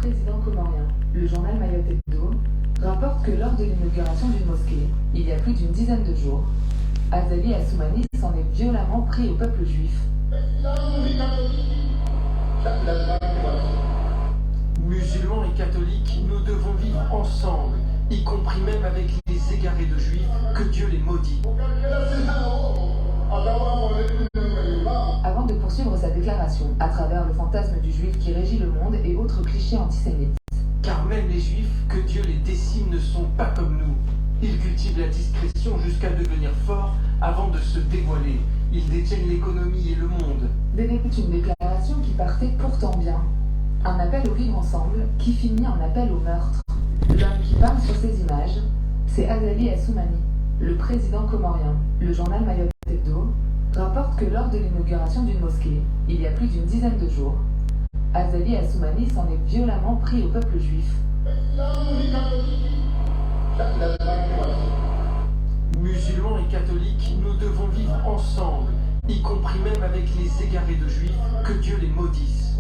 président comorien, le journal Mayotte Hebdo, rapporte que lors de l'inauguration d'une mosquée, il y a plus d'une dizaine de jours, Azali Assoumani s'en est violemment pris au peuple juif. Musulmans et catholiques, nous devons vivre ensemble, y compris même avec les égarés de juifs, que Dieu les maudit. Avant de poursuivre sa déclaration à travers le fantasme du juif qui régit le monde et autres clichés antisémites. Car même les juifs, que Dieu les décime, ne sont pas comme nous. Ils cultivent la discrétion jusqu'à devenir forts avant de se dévoiler. Ils détiennent l'économie et le monde. Une déclaration qui partait pourtant bien. Un appel au vivre ensemble qui finit en appel au meurtre. L'homme qui parle sur ces images, c'est Azali Assoumani, le président comorien. Le journal Mayotte Hebdo rapporte que lors de l'inauguration d'une mosquée, il y a plus d'une dizaine de jours, Azali Assoumani s'en est violemment pris au peuple juif. Musulmans et catholiques, nous devons vivre ensemble, y compris même avec les égarés de juifs, que Dieu les maudisse.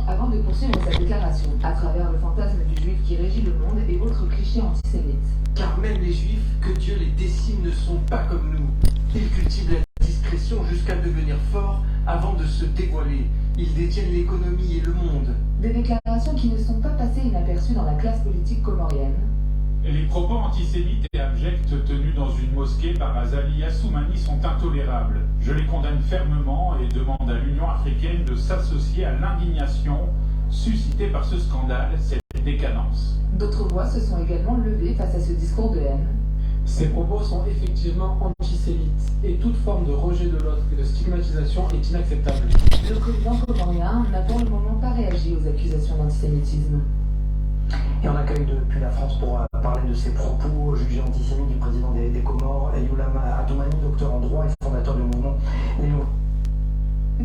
Avant de poursuivre sa déclaration à travers le fantasme du juif qui régit le monde et autres clichés antisémites. Car même les juifs, que Dieu les décime, ne sont pas comme nous. Ils cultivent la discrétion jusqu'à devenir forts avant de se dévoiler. Ils détiennent l'économie et le monde. Des déclarations qui ne sont pas passées inaperçues dans la classe politique comorienne. Les propos antisémites et abjects tenus dans une mosquée par Azali Assoumani sont intolérables. Je les condamne fermement et demande à l'Union africaine de s'associer à l'indignation suscitée par ce scandale, cette décadence. D'autres voix se sont également levées face à ce discours de haine. Ces propos sont effectivement antisémites et toute forme de rejet de l'autre et de stigmatisation est inacceptable. Le président comorien n'a pour le moment pas réagi aux accusations d'antisémitisme. Et on accueille depuis la France pour parler de ces propos jugés antisémites du président des Comores, Youlam Atoumani, docteur en droit et fondateur du mouvement Les Nouveaux.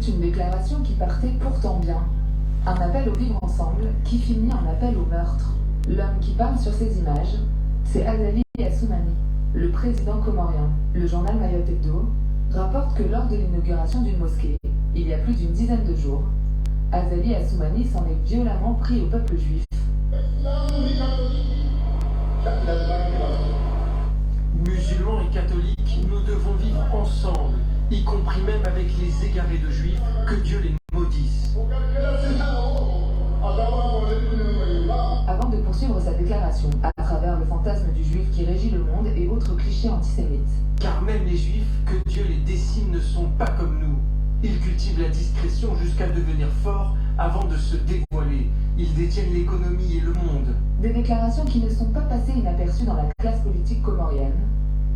C'est une déclaration qui partait pourtant bien. Un appel au vivre ensemble qui finit en appel au meurtre. L'homme qui parle sur ces images, c'est Azali Assoumani, le président comorien. Le journal Mayotte Hebdo rapporte que lors de l'inauguration d'une mosquée, il y a plus d'une dizaine de jours, Azali Assoumani s'en est violemment pris au peuple juif. Musulmans et catholiques, nous devons vivre ensemble, y compris même avec les égarés de juifs, que Dieu les maudisse. Avant de poursuivre sa déclaration à travers le fantasme du juif qui régit le monde et autres clichés antisémites. Car même les juifs, que Dieu les décime, ne sont pas comme nous. Ils cultivent la discrétion jusqu'à devenir forts avant de se dévoiler. Ils détiennent l'économie et le monde. Des déclarations qui ne sont pas passées inaperçues dans la classe politique comorienne.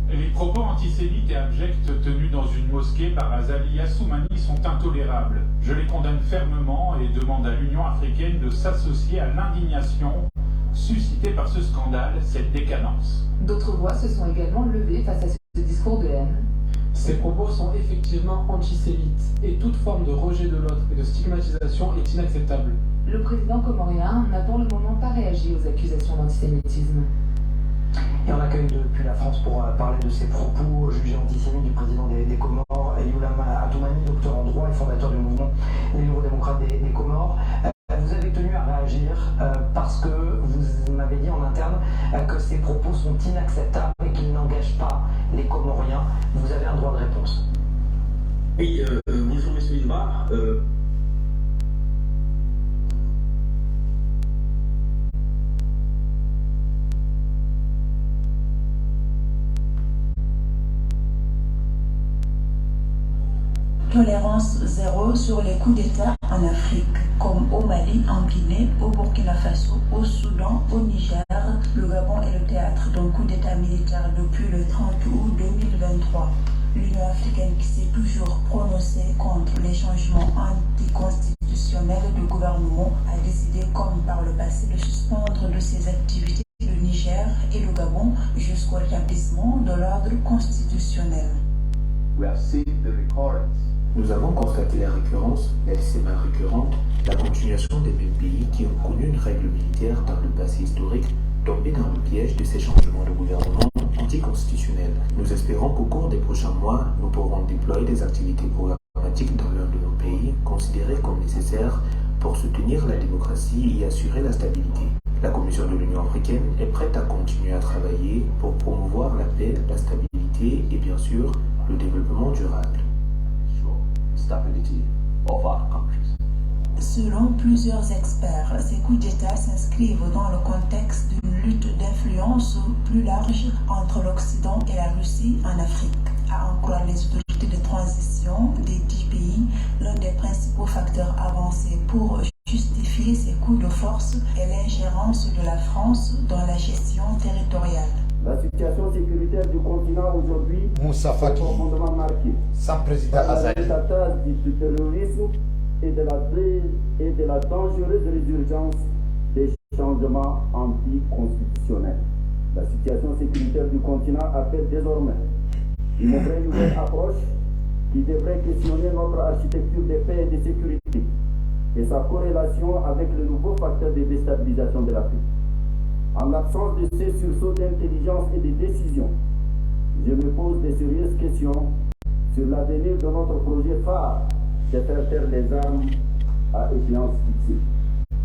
Les propos antisémites et abjects tenus dans une mosquée par Azali Assoumani sont intolérables. Je les condamne fermement et demande à l'Union africaine de s'associer à l'indignation suscitée par ce scandale, cette décadence. D'autres voix se sont également levées face à ce discours de haine. Ces propos sont effectivement antisémites et toute forme de rejet de l'autre et de stigmatisation est inacceptable. Le président comorien n'a pour le moment pas réagi aux accusations d'antisémitisme. Et on accueille depuis la France pour parler de ces propos jugés antisémites du président des Comores, Youlam Atoumani, docteur en droit et fondateur du mouvement Les Nouveaux Démocrates des Comores. Vous avez tenu à réagir parce que vous m'avez dit en interne que ces propos sont inacceptables et qu'ils n'engagent pas les Comoriens. Vous avez un droit de réponse. Oui, bonjour Monsieur Ilba. Tolérance zéro sur les coups d'État en Afrique, comme au Mali, en Guinée, au Burkina Faso, au Soudan, au Niger. Le Gabon est le théâtre d'un coup d'État militaire depuis le 30 août 2023. L'Union africaine qui s'est toujours prononcée contre les changements anticonstitutionnels du gouvernement a décidé, comme par le passé, de suspendre de ses activités le Niger et le Gabon jusqu'au rétablissement de l'ordre constitutionnel. Nous avons constaté la récurrence, elle semi-récurrente, la continuation des mêmes pays qui ont connu une règle militaire dans le passé historique, tombés dans le piège de ces changements de gouvernement anticonstitutionnels. Nous espérons qu'au cours des prochains mois, nous pourrons déployer des activités programmatiques dans l'un de nos pays pays considérés comme nécessaires pour soutenir la démocratie et assurer la stabilité. La Commission de l'Union africaine est prête à continuer à travailler pour promouvoir la paix, la stabilité et bien sûr le développement durable. Selon plusieurs experts, ces coups d'État s'inscrivent dans le contexte d'une lutte d'influence plus large entre l'Occident et la Russie en Afrique. À en croire les autorités de transition des 10 pays, l'un des principaux facteurs avancés pour justifier ces coups de force est l'ingérence de la France dans la gestion territoriale. La situation sécuritaire du continent aujourd'hui est profondément marquée par la attaque du terrorisme et de la dangereuse résurgence des changements anticonstitutionnels. La situation sécuritaire du continent appelle désormais une vraie nouvelle approche qui devrait questionner notre architecture de paix et de sécurité et sa corrélation avec le nouveau facteur de déstabilisation de l'Afrique. En l'absence de ces sursauts d'intelligence et de décision, je me pose de sérieuses questions sur l'avenir de notre projet phare de faire taire les armes à échéance fixée.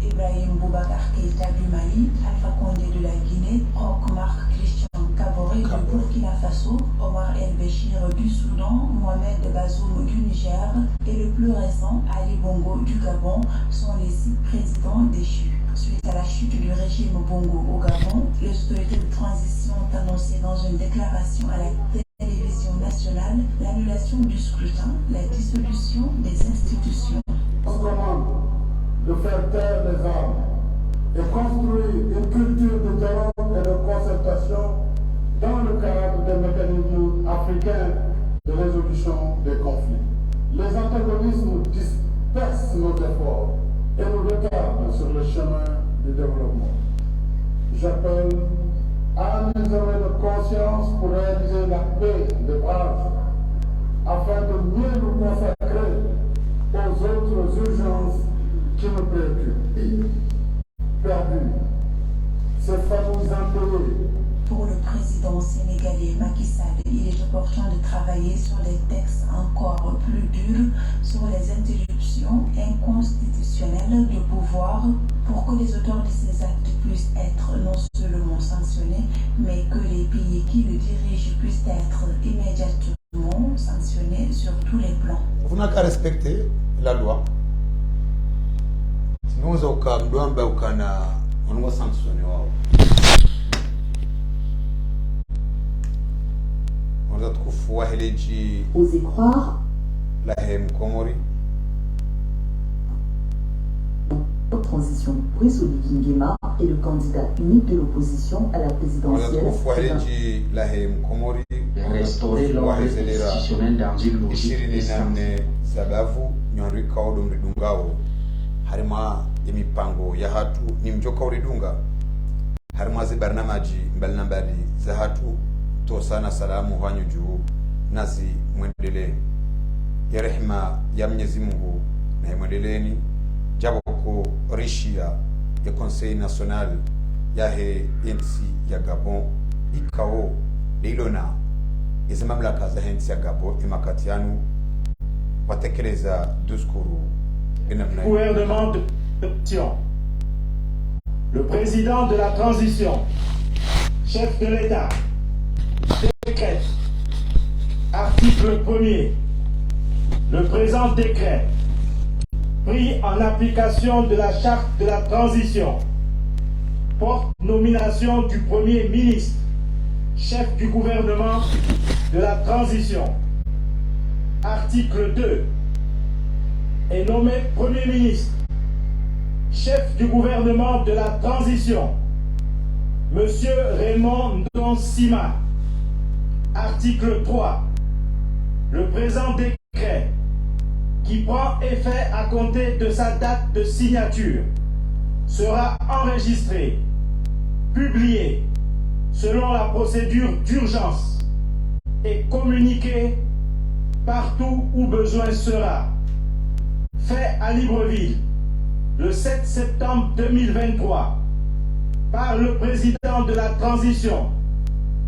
Ibrahim Boubacar Keïta du Mali, Alpha Condé de la Guinée, Roch Marc Christian Kaboré du Burkina Faso, Omar El Béchir du Soudan, Mohamed Bazoum du Niger et le plus récent Ali Bongo du Gabon sont les 6 présidents déchus. Suite à la chute du régime Bongo au Gabon, les autorités de transition ont annoncé dans une déclaration à la télévision nationale l'annulation du scrutin, la dissolution des institutions. On commande de faire taire les armes et construire une culture de dialogue et de concertation dans le cadre des mécanismes africains de résolution des conflits. Les antagonismes dispersent nos efforts et nous retardent sur le chemin du développement. J'appelle à un examen de conscience pour réaliser la paix de base afin de mieux nous consacrer aux autres urgences qui nous préoccupent. Perdu, ces familles impayées. Pour le président sénégalais Macky Sall, il est opportun de travailler sur des textes encore plus durs sur les interruptions inconstitutionnelles de pouvoir pour que les auteurs de ces actes puissent être non seulement sanctionnés, mais que les pays qui le dirigent puissent être immédiatement sanctionnés sur tous les plans. Vous n'avez qu'à respecter la loi. Sinon, on va sanctionner. Osez croire transition Brice Oligui Nguema est le candidat unique de l'opposition à la présidentielle. Restaurer l'ordre institutionnel dans une logique harima imipango ya hatu ni mjoka uridunga harima zibarnamaji mbalinambali za hatu tosana salamu wanyu juu nasi mwendelee ya rehema ya Mwenyezi Mungu na mwendeleni jabo ko rishia ya Conseil National ya hensi ya Gabon ikao ilona izi mamlaka za hensi ya Gabon imakatianu watekeleza duskuru. Gouvernement de transition. Le président de la transition, chef de l'État, décrète, article 1er, le présent décret, pris en application de la charte de la transition, porte nomination du Premier ministre, chef du gouvernement de la transition. Article 2. Est nommé Premier ministre, chef du gouvernement de la transition, Monsieur Raymond Ndonsima. Article 3. Le présent décret, qui prend effet à compter de sa date de signature, sera enregistré, publié selon la procédure d'urgence et communiqué partout où besoin sera. Fait à Libreville, le 7 septembre 2023, par le président de la transition,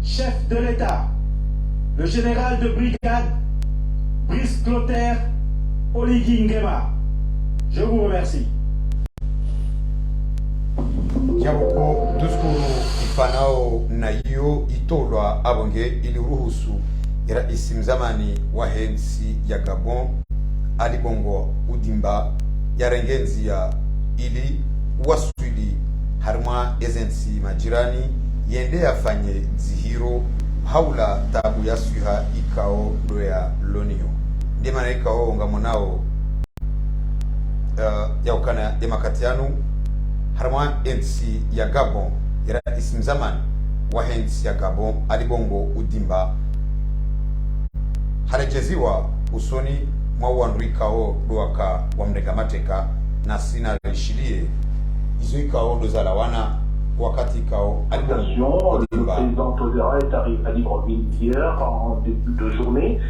chef de l'État, le général de brigade Brice Clotaire Oligui Nguema. Je vous remercie. Japo duskuru ifanao na hiyo itolwa abonge iliruhusu rais mzamani wa hensi ya Gabon Ali Bongo Udimba yarengenzia ili waswili harma ezensi majirani yende afanye zihiro haula tabu ya suha ikao doya lonio ndimana ikao ngamonao ya ukana emakatianu harma ensi ya Gabon ya rais mzamani wa hensi ya Gabon Ali Bongo Udimba harejeziwa usoni mwa wanduikao doaka wa mrega mateka na sina rishilie izo ikao doza lawana wakati ikao Ali Bongo Udimba. Le président Todera est arrivé à Libreville hier en début de journée.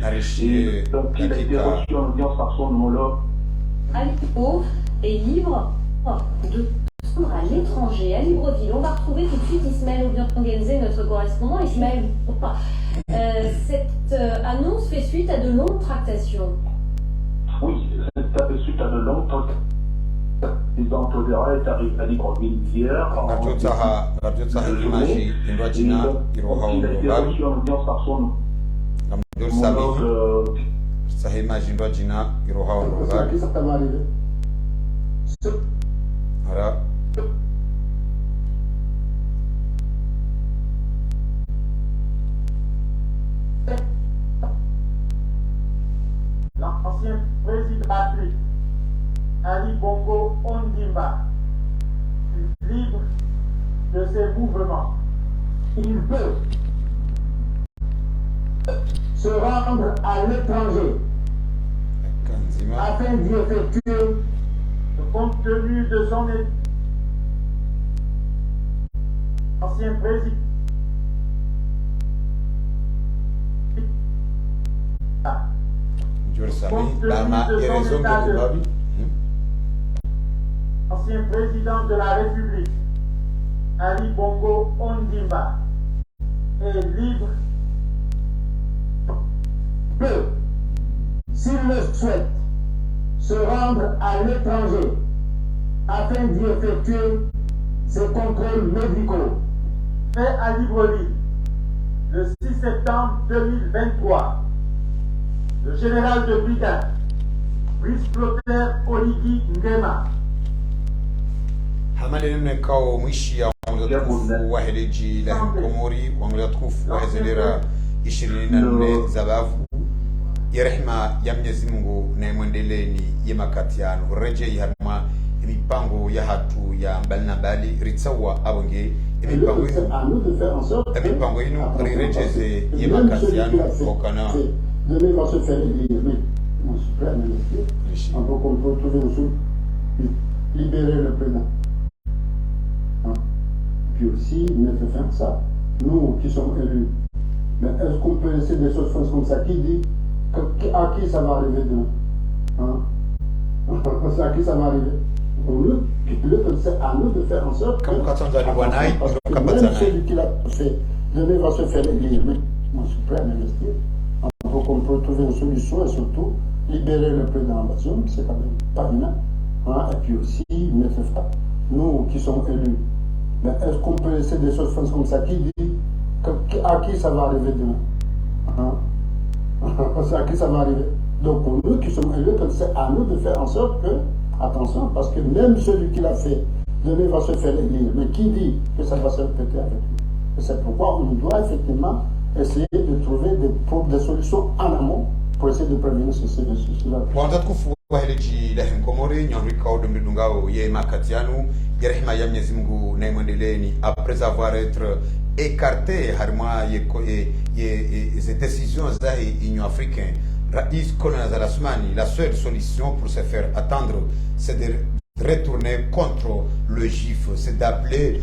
Et donc il a été reçu en audience par son homologue. Ali Bongo est libre de à l'étranger, à Libreville. On va retrouver tout de suite Ismaël Obiangenzé, notre correspondant. Ismaël, cette annonce fait suite à de longues tractations. Oui, ça fait suite à de longues tractations. Le président Todera est arrivé à Libreville hier en début de journée. Et donc il a été reçu en audience par son homologue. Voilà. L'ancien président Ali Bongo Ondimba, libre de ses mouvements. Il peut se rendre à l'étranger afin d'y effectuer, compte tenu de son ancien président. Ancien président de la République, Ali Bongo Ondimba, est libre, peut, s'il le souhaite, se rendre à l'étranger afin d'y effectuer ses contrôles médicaux. Fait à Libreville le 6 septembre 2023. Le général de brigade, Brice Clotaire Oligui Nguema. Hamanene kao mwishi ya wangatukufu wa heleji la Komori, wangatukufu wa hezelera 24 zabavu ya rehema ya Mwenyezi Mungu na mwendeleni ya makatiano reje harma mipango ya hatu ya mbali na mbali ritsawa abonge mipango ino rirejeze ya makatiano okana demain va se faire élire, mais mon suprême ministre, on peut trouver aussi libérer le président. Hein? Puis aussi mettre fin à ça. Nous qui sommes élus, mais est-ce qu'on peut laisser des choses comme ça? Qui dit à qui ça va arriver demain? Hein? À qui ça va arriver? C'est à nous de faire en sorte que même celui qui l'a fait, demain va se faire élire, mais mon suprême ministre. Donc on peut trouver une solution et surtout libérer le président Bazoum, c'est quand même pas humain. Hein? Et puis aussi mettre fin. Nous qui sommes élus, mais est-ce qu'on peut laisser des choses comme ça? Qui dit à qui ça va arriver demain? Hein? À qui ça va arriver? Donc pour nous qui sommes élus, c'est à nous de faire en sorte que, attention, parce que même celui qui l'a fait, demain va se faire élire. Mais qui dit que ça va se répéter avec lui? Et c'est pourquoi on doit effectivement essayer de trouver des solutions en amont pour essayer de prévenir cela. Wangatukufu wa heleji la Komori, nyonrika odomridungao ye makatianu, ya rehema ya Mwenyezi Mungu na mwendeleni après avoir être écarté harma ces décisions za l'Union africaine. Rais Colonel Zalassoumani, la seule solution pour se faire attendre, c'est de retourner contre le juif, c'est d'appeler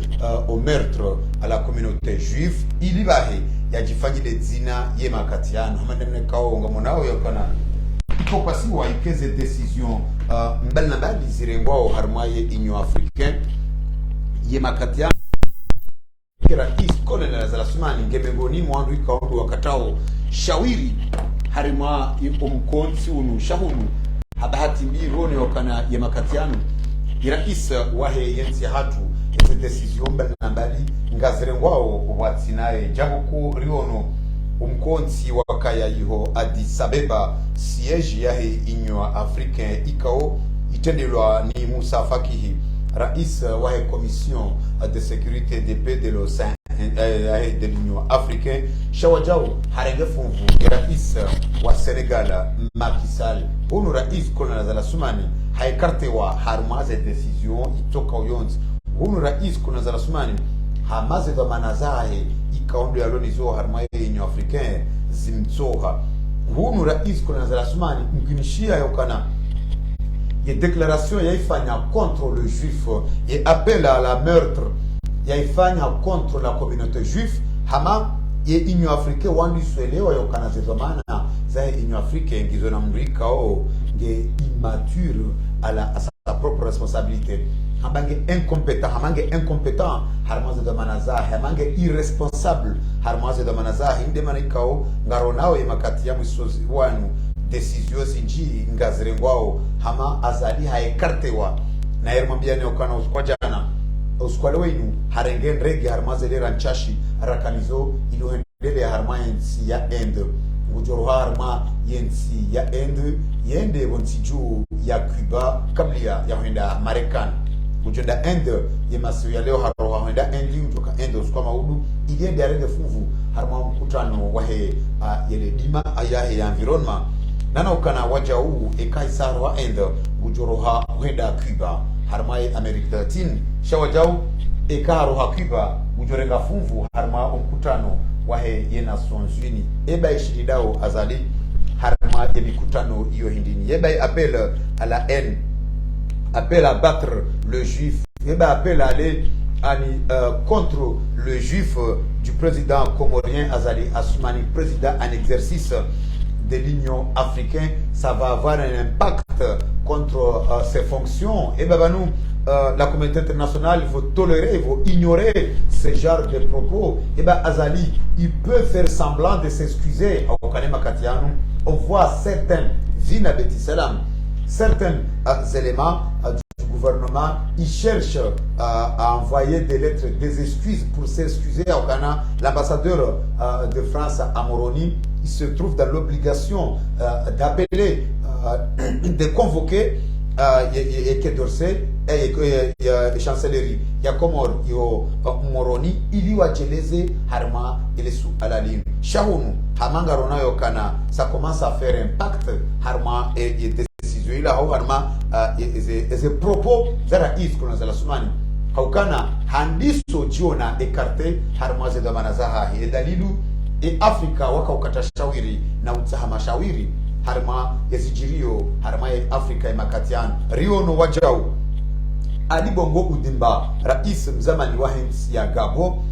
au meurtre à la communauté juive. Il y va yajifanyi le zina ye makatiano hamandemne kao ngamonao yakana iko pasi wa ikeze decision mbali na mbali zirengwao harmaye Union africaine ye makatiano rais Colonel Zalassoumani ngemengoni mwandu ikaondu wakatao shawiri harima omkonsi unu shahunu habahati mbili yokana ya makatiano irais wahe yensi hatu eze decision mbali ngazirengwao watsinaye jabuku riono umkonsi wakaya iho Addis Abeba siège yahe Union Africaine ikao itendelwa ni Moussa Fakihi rais wahe commission de sécurité de paix de l'OCEAN de l'Union Africaine shawajao harenge funvu rais wa Senegal Macky Sall hunu rais kolona za Sumani haikarte wa harmaze decision itoka uyonzi hunu rais kolona za Sumani hamaze za manazahe ikaondo yalonizo harmaye Union Africaine zimtsoha hunu rais kolona za Sumani mkinishia yokana ye déclaration yaifanya contre le juif et appel à la meurtre yaifanya contre la communauté juive hama ye Union Africaine wandi swelewa yokana zezomana za Union Africaine ngizona mrika o nge immature à sa propre responsabilité hamange incompétent harmaze de manaza hamange irresponsable harmaze de manaza inde manikao ngaronao yemakati ya mwisozi wanu decision zinji ngazirengwao hama azali haekartewa na yermambiane okana uskwajana uskwale wenu harenge ndrege harmaze le ranchashi rakanizo iluhendele harma yensi ya ende ngujoro harma yensi ya ende yende bontiju ya Cuba kablia ya henda Marekani ujenda ende yemasiyo ya leo haroha henda ende ujoka ende uskwa udu iliende arenge fuvu harma mkutano wahe yele dima ayahe ya environment nana ukana waja huu ekaisaro wa ende gujoroha henda Cuba harmae Amerika Latine shawajau ekaroha Cuba gujorenga funvu harma mkutano wahe ye Nations Unies eba ishidao azali harma ya mikutano iyo hindini eba appel à la haine, appel à battre le juif, eba appel à aller contre le juif du président comorien Azali Assoumani, président en exercice de l'Union africaine. Ça va avoir un impact contre ses fonctions. Et ben nous, la communauté internationale, il faut tolérer, il faut ignorer ce genre de propos. Et ben Azali, il peut faire semblant de s'excuser. On voit certains certains éléments du gouvernement, ils cherchent à envoyer des lettres, des excuses pour s'excuser au Ghana. L'ambassadeur de France à Moroni, il se trouve dans l'obligation d'appeler, de convoquer Eke Dorsey et chancellerie. Il y a Komor, il y a Moroni, il y a Djeleze, Harma, il est sous à la ligne. Shahounu, Hamanga Rona Yokana, ça commence à faire impact, Harma et décision. Il a Harma et propos, Zara Is, qu'on a la Soumani. Haukana, Handiso Jiona écarté, Harma Zedamanazaha, et Dalilu, et Afrika, Waka Ukata Shawiri, Nautsahama Shawiri. Harma yesijirio harma ya Afrika ya Makatian Rio no wajau Ali Bongo Udimba rais mzamani wa nchi ya Gabo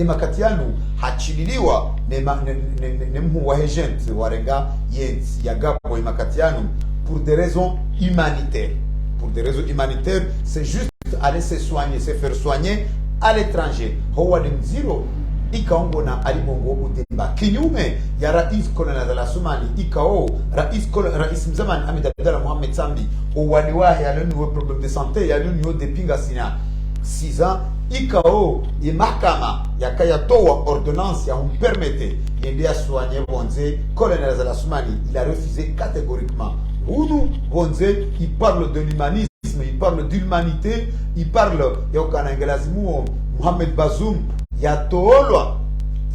Makatianu hachililiwa ne mhu wa agent warenga yensi ya Gabo Makatianu pour des raisons humanitaires. Pour des raisons humanitaires, c'est juste aller se soigner, se faire soigner à l'étranger. Howard Mziro ikaongo na Ali Bongo Udimba kinyume ya rais kolona za Sumani ikao rais mzamani Ahmed Abdallah Mohamed Sambi owaliwahi aloniwe problème de santé aloniwe de pinga sina 6 ans ikao ya mahakama yakayatoa ordonnance ya permettre yende soigner bonze kolona za Sumani. Il a refusé catégoriquement. Unu bonze, il parle de l'humanisme, il parle d'humanité, il parle ya ukanangelazimu Mohamed Bazoum ya toolwa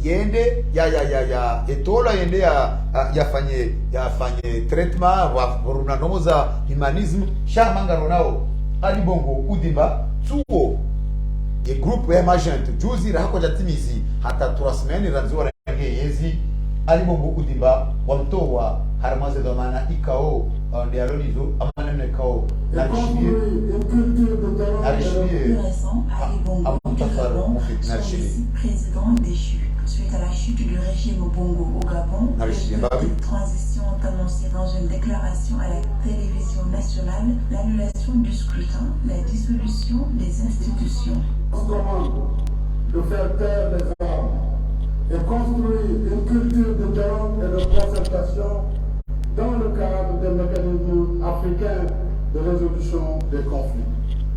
yende ya etola yende ya fanye traitement wa runanoza humanisme shamanga ronao Ali Bongo Udimba tuo ye groupe ya magent juzi rahako jatimizi hata 3 semaines ranziwa range yezi Ali Bongo Udimba wamtoa harmaze domana ikao ndialonizo amana ikao na président déchu. Suite à la chute du régime Bongo au Gabon, une transition est annoncée dans une déclaration à la télévision nationale, l'annulation du scrutin, la dissolution des institutions. On demande de faire taire les armes et construire une culture de dialogue et de concertation dans le cadre des mécanismes africains. africain de résolution des conflits.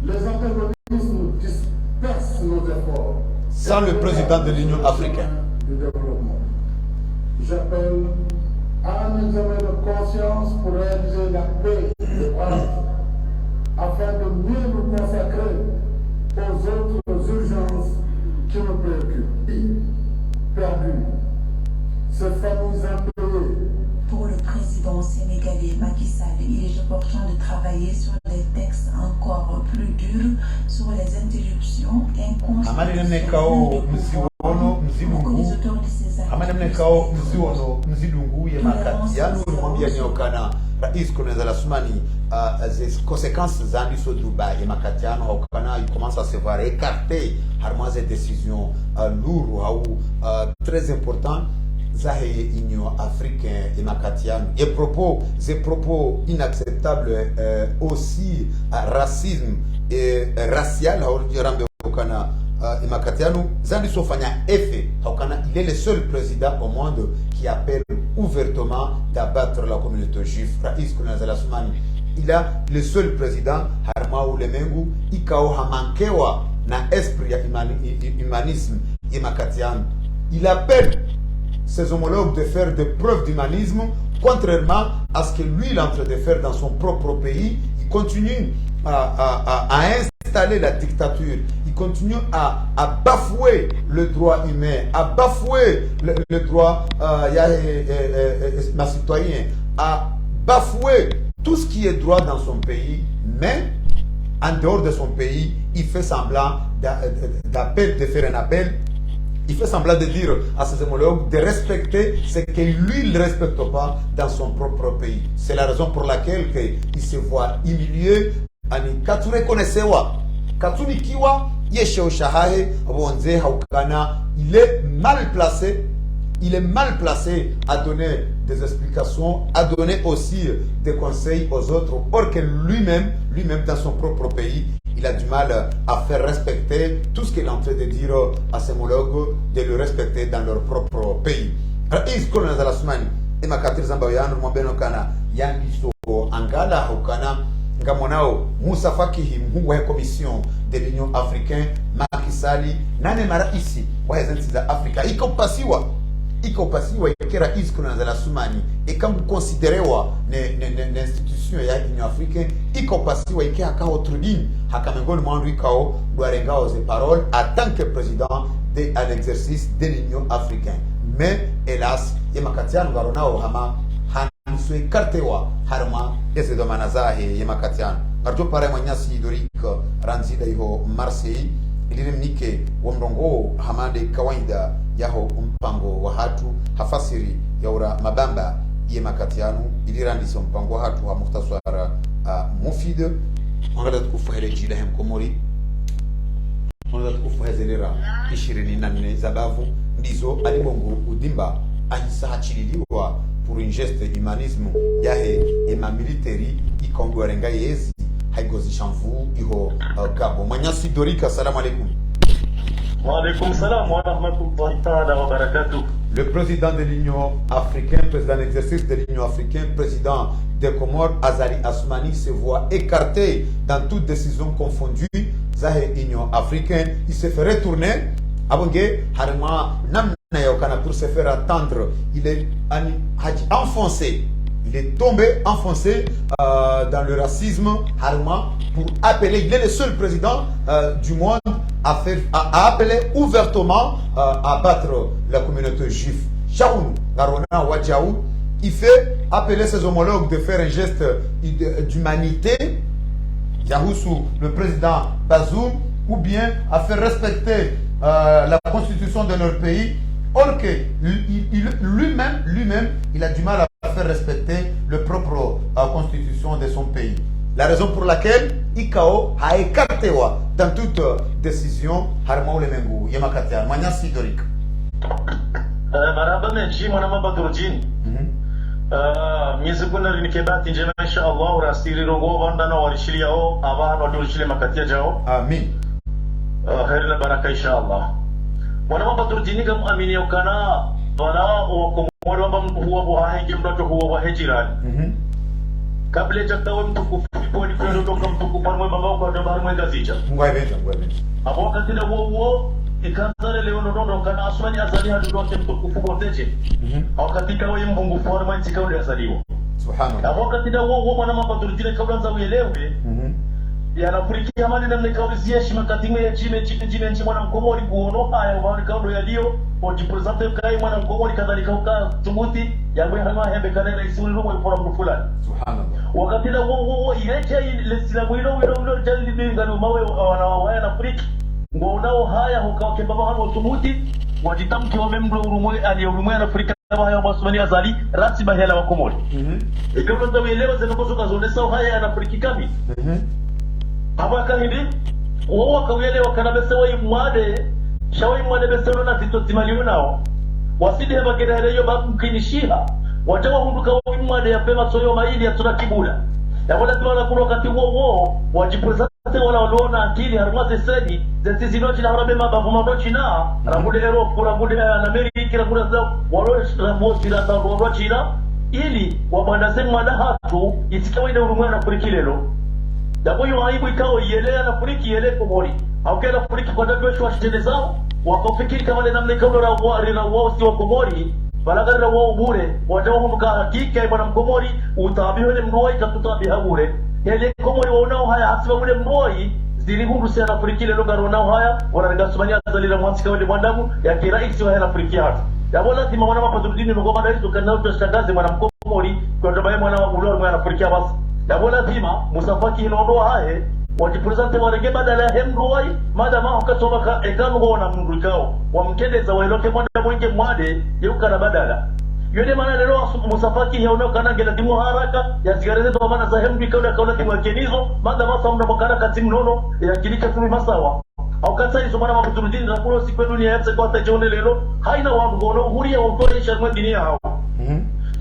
Les antagonismes dispersent nos efforts. Sans le président de l'Union africaine. Du développement. J'appelle à un examen de conscience pour réaliser la paix de base, afin de mieux nous consacrer aux autres urgences qui nous préoccupent. Perdu. Ces familles endeuillées. Pour le président sénégalais Macky Sall, il est opportun de travailler sur des textes encore plus durs sur les interruptions inconstitutionnelles pour les auteurs de ces Rais Colonel Assoumani, les conséquences zandiso Dubaï et Makatiano Haukana, il commence à se voir écarter harmoise des décisions lourdes ou très importantes. Zahé Union africain et Makatiano et des propos inacceptables aussi racisme et racial et Makatiano zandiso fanya effet Haukana, il est le seul président au monde qui appelle ouvertement d'abattre la communauté juive. Rais Colonel Assoumani, il a le seul président Harma ou Lemengu ikao hamankewa na esprit ya humanisme et Makatiano. Il appelle ses homologues de faire des preuves d'humanisme, contrairement à ce que lui il est en train de faire dans son propre pays. Il continue à installer la dictature, il continue à bafouer le droit humain, à bafouer le droit citoyen, à bafouer tout ce qui est droit dans son pays, mais en dehors de son pays, il fait semblant de faire un appel. Il fait semblant de dire à ses homologues de respecter ce que lui ne respecte pas dans son propre pays. C'est la raison pour laquelle il se voit humilié. Il est mal placé. Il est mal placé à donner des explications, à donner aussi des conseils aux autres, or que lui-même dans son propre pays, il a du mal à faire respecter tout ce qu'il est en train de dire à ses homologues, de le respecter dans leur propre pays. Rais Colonel Assoumani et Makatir Zambaouyano Mwambeno Kana Yangiso Angala Hukana Ngamonao Moussa Fakihi mkuu wa commission de l'Union africaine Macky Sall nane mara ici wa nchi za Afrika iko pasiwa ikera Rais Colonel Assoumani et quand vous considérez l'institution ya Union africaine iko pasiwa ikea kao tribune hakamengoni mwandu kao doarengao ses paroles en tant que président à l'exercice de l'Union africaine. Mais hélas Yemakatiano Garonao hama haniswe kartewa harma ese domanazahe Yemakatiano ngarjo pare mwanyasi Doric Ranzida iho Marseille ilirimnike wamrongo hamade kawaida yaho mpango wa hatu hafasiri yaura mabamba Yemakatiano ilirandisa mpango wa hatu wa muhtasara mufid ngada kufuhere jila hem komori ngada kufuhezelera 24 zabavu ndizo alibongo udimba ahisa hachililiwa pour une geste humanisme yahe ema military ikongwa renga yezi haigozi shamvu iho gabo manyasi Dorika. Salam alaikum. Wa alaikum salam wa rahmatullahi ta'ala wa barakatuh. Le président de l'Union africaine, président d'exercice de l'Union africaine, président des Comores, Azali Assoumani, se voit écarté dans toute décision confondue. Zahé Union africaine, il se fait retourner. Abongé, Harima, Namna Yokana pour se faire attendre. Il est enfoncé. Il est tombé, enfoncé dans le racisme, Harima, pour appeler. Il est le seul président du monde à appeler ouvertement à battre la communauté juive. Shaoun, Garona Wadjaou, il fait appeler ses homologues de faire un geste d'humanité, Yahoussou, le président Bazoum, ou bien à faire respecter la constitution de leur pays, or que lui-même, il a du mal à faire respecter la propre constitution de son pays. La raison pour laquelle ICAO a écarté dans toute décision Harma Lemengu, Yemakatiano, Manyasi Doric. Marhaba menshi mwana Badrudin. Mizikuna rinikebati njema insha Allah urasiri rongo wanda na warishiliao abana wadurishile makatia jao. Amin. Khair la baraka insha Allah. Mwana Badrudin kam amini yokana wana o komoro wamba huwa buhahe jemdo huwa wahejirani. kabla chakawe mtukufu kwa ni kwenda kutoka mtukufu mwe baba kwa ndo mwe gazicha ngwebeta hapo wakati na wo ikanzale leo ndo kana Asmani azali hadu ndo mtukufu boteje wakati kawe mbungu forma nchika ule azaliwa subhanallah hapo wakati na wo mwana mapaturutile kabla nza uelewe yanafurikia mali na mnikaulizia heshima katimwe ya chime nchi mwana mkomori kuono haya wale kaundo yalio ojipresente kai mwana mkomori kadhalika uka tumuti yangwe hama hembe kanela isuri rumo ipora mfulani subhanallah wakati na wo irecha ile sila mwilo wilo jali bingano mawe wanawaya na friki ngonao haya hukawake baba hano tumuti wajitamki wamemdo rumo aliyorumo na frika haya Wasmani azali ratiba hela wa komori ikiwa ndo uelewa zinakozo kazonesa haya na friki kami abaka hivi wao wakawelewa kana besewa imwade shawi mwade besewa na titotimaliyo nao wasidi heba kidahele yo babu mkinishiha watawa hunduka wa imwade ya pema soyo maili ya tuna kibula ya wala tuwa nakuna wakati wao wajipresente wala waluona akili harumaze sedi zeti zinochi na harabe mabavu madochi na rambude Europe rambude Amerika rambude zao rambosi na zao China ili wabanda mwada hatu itikawa ina urumwa na kurikilelo Dabo yu haibu ikawa yelea na furiki yele komori. Haukia na furiki kwa dabi wa shitende zao. Wakofikiri kama le namne kabla na wao si wa komori. Balagari na wao bure. Wajawa hunduka hakika ya mkomori. Utabiho ile mruwa ikatutabiha bure. Hele komori waunao haya hasiba mule mruwai. Zili hundu siya na furiki lelo garo nao haya. Wanarigasumania zalila mwansika wale mwandamu. Ya kiraisi wa haya na furiki hata. Dabo lazima wana mapaturudini mgoma na hizo kanao tuashangazi mwana mkomori. Kwa ndobaye mwana wa uloro mwana furiki ya basi. Dabo lazima musafaki hinoondoa hae wajipresente warege badala ya hemruwai madama hukasoma ka ekanu wana mrukao wamkendeza wailoke mwanda mwinge mwade yeukana badala yode mana lelo musafaki hinoondoa kana gela timu haraka ya zigarezeto wa mana za hemrukao ya kaula timu ya kenizo madama samuna mokana katimu nono ya kilika tumi masawa au kata hizo mana mabuturudini na kulo siku dunia ya kwa tajone lelo haina wangu gono huri ya utore sharma dunia hao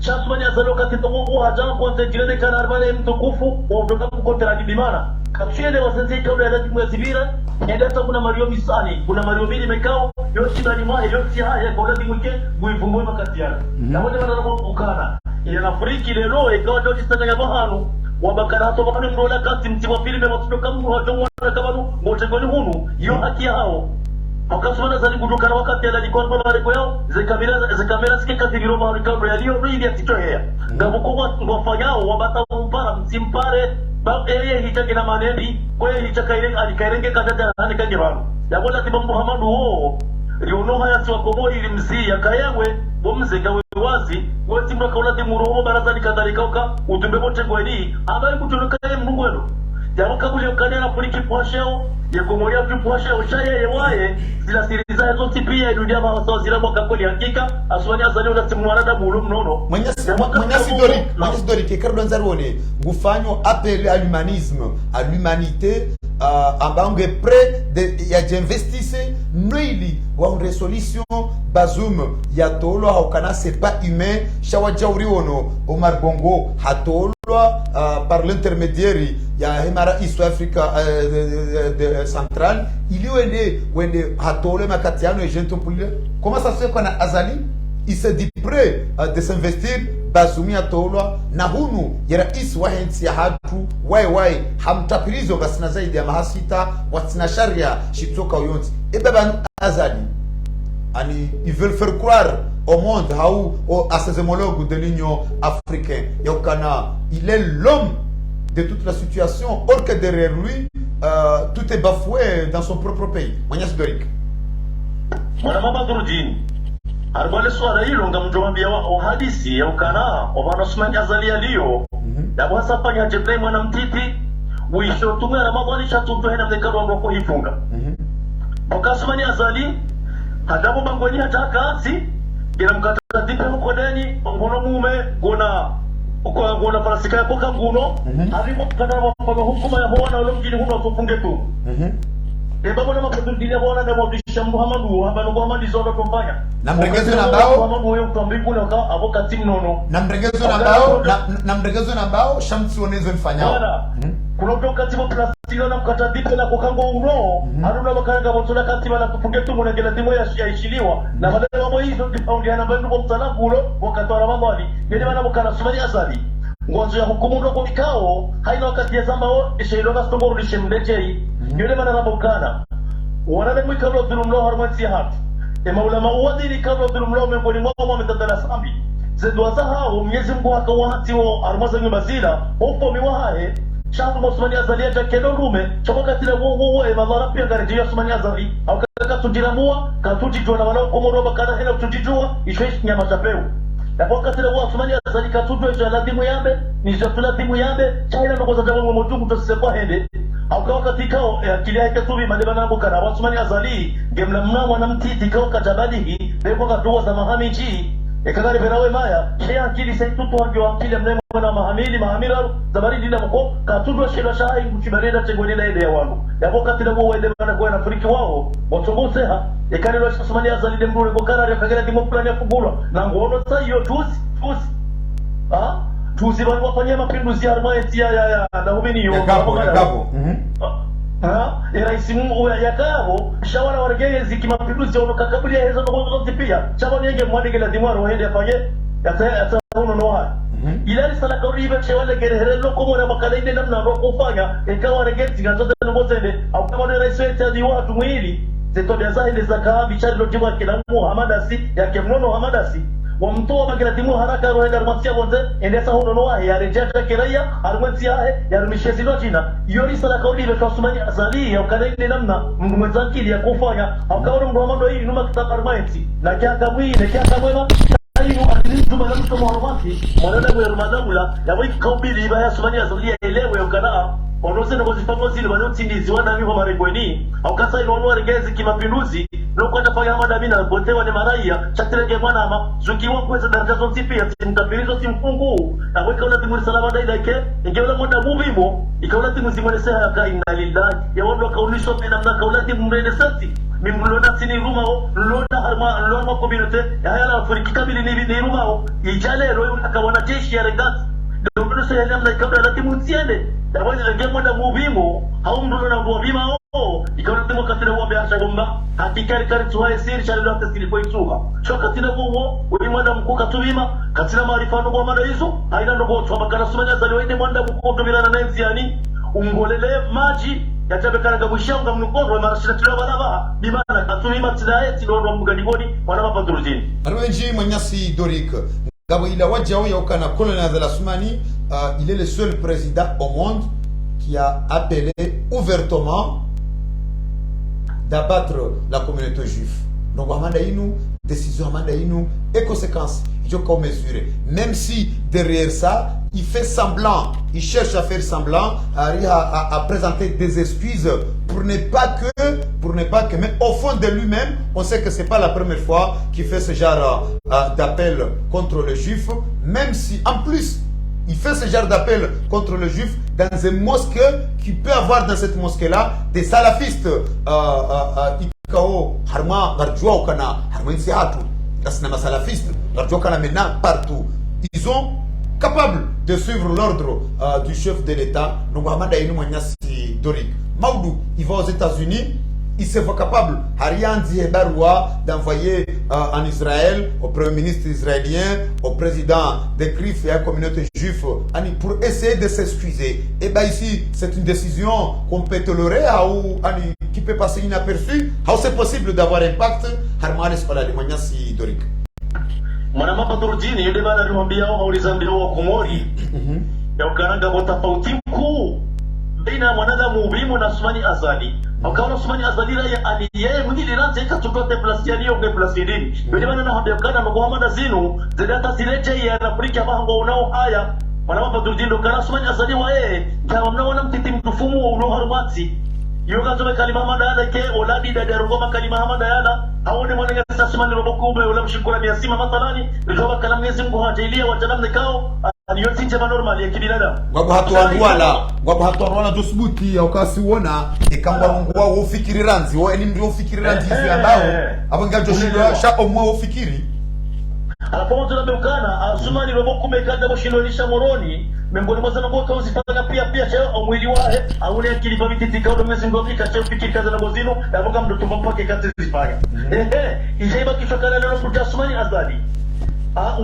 Shasmani azalo katika mungu hajana kwa jirene kana arbane mtukufu wa udoka kukontera dibimana kapshele wasenzi kabla ya timu ya Sibira ndata kuna Mario Misani kuna Mario Bili mekao yote ndani mwa yote haya kwa lati mwike guivumbwe makatiana na wale wanataka kukana ile Afrika leo ikawa ndio tsanga bahanu wabakara to bakani mdola kati mtiwa filme watudoka mungu hatomwa kabanu motengoni hunu yo haki hao wakasumana zali kutoka wakati alikuwa kwa mareko yao zikamera sike katigiro ma rikao yalio ridi atitohea ngabuko wafanyao wabata umpara msimpare bab hichake na maneni kwa hichaka ile alikairenge kadada hanikanje bano yabola tiba Muhammadu ho riono haya si wakomori ilimzi yakayewe bomze kawe wazi wote mrakaulati muroho baraza likadhalikauka utumbe bote gwedi habari kutoka ye Mungu wenu jamu kabuli ukane na furiki posheo ya komoria tuposheo shaye yewaye zila siriza zote pia dunia mawazo zila mwaka kweli hakika aswani azali na timu warada bulu mnono mwenyasi dori ke kardo nzarone gufanyo appel à l'humanisme à l'humanité ambange près de ya d'investir noili wa une résolution Bazoum ya tolo haukana c'est pas humain shawajauri ono Omar Bongo hatolo par l'intermédiaire ya hemara East Africa centrale il y wende hatolo makatiano et gente pour comment ça se fait qu'on a Azali il s'est dit prêt de s'investir Bazoumi atolo na hunu ya rais wa hensi ya hatu wai hamtapirizo basina zaidi ya mahasita watina sharia shitoka uyonzi baba Azali ils veulent faire croire au monde à ses homologues de l'Union africaine. Il est l'homme de toute la situation, or que derrière lui, tout est bafoué dans son propre pays. Magnas Doric. Mwanamama Durudini. Arbale swara hilo ngamjomambia wa hadisi ya ukana Osmani azali aliyo. Ya bwasa panya jebre mwana mtiti wisho tume Ramadhani shatuto hena mtekaro ambako hifunga. Osmani azali hadabu bangoni hataka si gina mkata dipe mkodeni ngono mume gona farasika yako kanguno alipo kana mapanga hukuma ya huona ule mjini huno tufunge tu babo na mapatudini ya bwana na mwadisha Muhammadu habano Muhammad zono tofanya na mregezo na bao Muhammadu wewe utambiku na ka avokati mnono na mregezo na bao shamsi onezo mfanyao kuloto katibu plastilo na mkata dipe na kukango uno haruna bakanga botola katiba na tufunge tu munengela timu ya ishiliwa na badala mambo hizo paundi ana bandu kwa msalamu ulo wakati wa Ramadhani yale bana mkana Somali azali ngwanzo ya hukumu ndo kikao haina wakati ya zamba o ishailo na stongo rudishe mdejei yule mana rabokana wanade mwikalo dhulumlo harmati hatu maulama uwadili kabla dhulumlo miongoni mwao wametadala sambi zedwaza hao Mwenyezi Mungu akawahati wa armaza nyumazila upo miwahae shahru Osmani Azali atakendo rume choka tile wo madhara pia garejea Osmani Azali au kaka tundiramua katujijua na wanao komoro bakana hena tujijua ishweshi nyama chapeu na kwa katile wo Osmani Azali katujua jala dimu yambe ni jatula dimu yambe chaina ngoza jamu mmotungu tusisekwa hende au kwa katikao akili yake tubi madeba nangu kana Osmani Azali gemla mnamo na mtiti kwa katabadihi leo kwa dua za mahamiji ekagari verawe maya shia akili saitutu hajua akili mnemo na mahamira zabari dina mko katudwa shela shahai kuchibareda tegwenela ide ya wangu yabo katila wo wende bana kwa na friki wao botongo seha ekanelo Osmani Azali de mbure bokara ya kagera dimo plan ya kugulwa na ngono sa hiyo tusi tusi bali wafanya mapinduzi ya armaeti ya na humini yo gapo rais Mungu ya kabo shawara wargezi kimapinduzi ono kakabuli ya hizo ngozo pia chabani yenge mwadege la dimwaro waende afanye yata uno noha ilali sala koribe chewale gerere loko mwana makala inde namna roko kufanya ikawa regeti ngazote ngozende au kama ni rais wetu adi watu mwili zeto bya zahili zaka bichari lojiwa kila Muhammadasi ya kemnono Muhammadasi wamtoa magiratimu haraka roenda armatia bonze endesa hono noa ya rejaja kiraya armatia ya rumishezi lojina yori sala kauli kwa Osmani Azali ya ukanaini namna mwenzakili ya kufanya akaona Muhammad hii numa kitabarmaiti na kiaka mwine kiaka mwema ayu akilitu malamu kama harmati mwanadamu ya rumadamula ya wiki kaubili ya Osmani Azali elewe ukana onose ngo zifamozi ile bano tindizi wana miho marekweni au kasa ile wanwa regezi kimapinduzi loko atafanya madamina botewa ni maraia chatirege mwana ama zukiwa kweza daraja zote pia timtapirizo timfungu na weka una timuri salama dai like ingeona mwanda muvimo ikaona timu zimwele seha ka inna lillahi ya wando kaulisho tena mna kaula timu mrende sati mimlona sini rumao lona harma lona community ya haya Afrika kabili ni rumao ijale royo akaona jeshi ya regati ndio sasa namna kabla la timu tiende dawaje ndio mwanda muvimo haumdulo na muvimo ikaona timu katira wa biashara gomba hakikari kari tuwae siri chalilo atasili kwa ituga shoka tina buwo wewe mwanda mkuu katubima katina maarifa ndo mwanda hizo haina ndo kwa makana Osmani Azali waende mwanda mkuu tubila na nenzi yani ungolele maji yatabekana gabushanga mnukozo marashira tilo balaba bimana katubima tilaye tilo mganigoni wana mapadrujini Arwenji Manyasi Dorik Gabo il a wadjao ya ukana colonel de Osmani il est le seul président au monde qui a appelé ouvertement d'abattre la communauté juive. Donc, Amanda Inou, décision Amanda Inou, et conséquences, il faut mesurer. Même si derrière ça, il fait semblant, il cherche à faire semblant, à présenter des excuses pour ne pas que, mais au fond de lui-même, on sait que c'est pas la première fois qu'il fait ce genre d'appel contre les juifs, même si, en plus, il fait ce genre d'appel contre le juif dans une mosquée qui peut avoir dans cette mosquée-là des salafistes. Ikao harma garjua ukana harma insiatu nasna salafistes garjua kana maintenant partout. Ils sont capables de suivre l'ordre du chef de l'État. Donc Mohamed Aïnou Manyasi Dorik. Maoudou, il va aux États-Unis. Il se voit capable, Harian Diebarwa, d'envoyer en Israël, au Premier ministre israélien, au président des CRIF et à la communauté juive, pour essayer de s'excuser. Et bien ici, c'est une décision qu'on peut tolérer, ou qui peut passer inaperçue. C'est possible d'avoir un pacte. Harmanis Pala de Manyasi Dorik. Mwanama Paturjini, yule bana alimwambia wao walizambia wa Komori. Ya ukaranga tofauti mkuu baina mwanadamu ubimu na Osmani Azali. Akaona Osmani Azali ya yeye mwingine nante ikatoka plus ya leo plus idini. Yule bana anaambia kana Muhammad Azinu zidata zileje ya Afrika mahango unao haya. Mwanama Paturjini ndo kana Osmani Azali wa yeye kama mnaona mtiti mtufumu wa uno harumati. Yoga zobe kalima madala ke oladi da rugoma kalima hamada yana haone mwana Osmani robokumbe ule mshikura miasima mathalani ndio kalamu Mwenyezi Mungu hajailia wajanamne kao aliyotinje normal ya kibinadamu ngabo hatuanwala dosbuti au kasiona ikangwa Mungu wao ufikiri ranzi wao ni ndio ufikiri ranzi hizi ambao abangajo shida sha omwe ufikiri alapo mtu anabekana Osmani robokumbe kada boshilonisha moroni miongoni mwa zana boka usifanya pia cha mwili wae au ile akili kwa vititi kwa Mwenyezi Mungu akacha ufikiri kaza na bozino abaga mtu mpaka kati zifanya ijaiba kishokana na Osmani Azali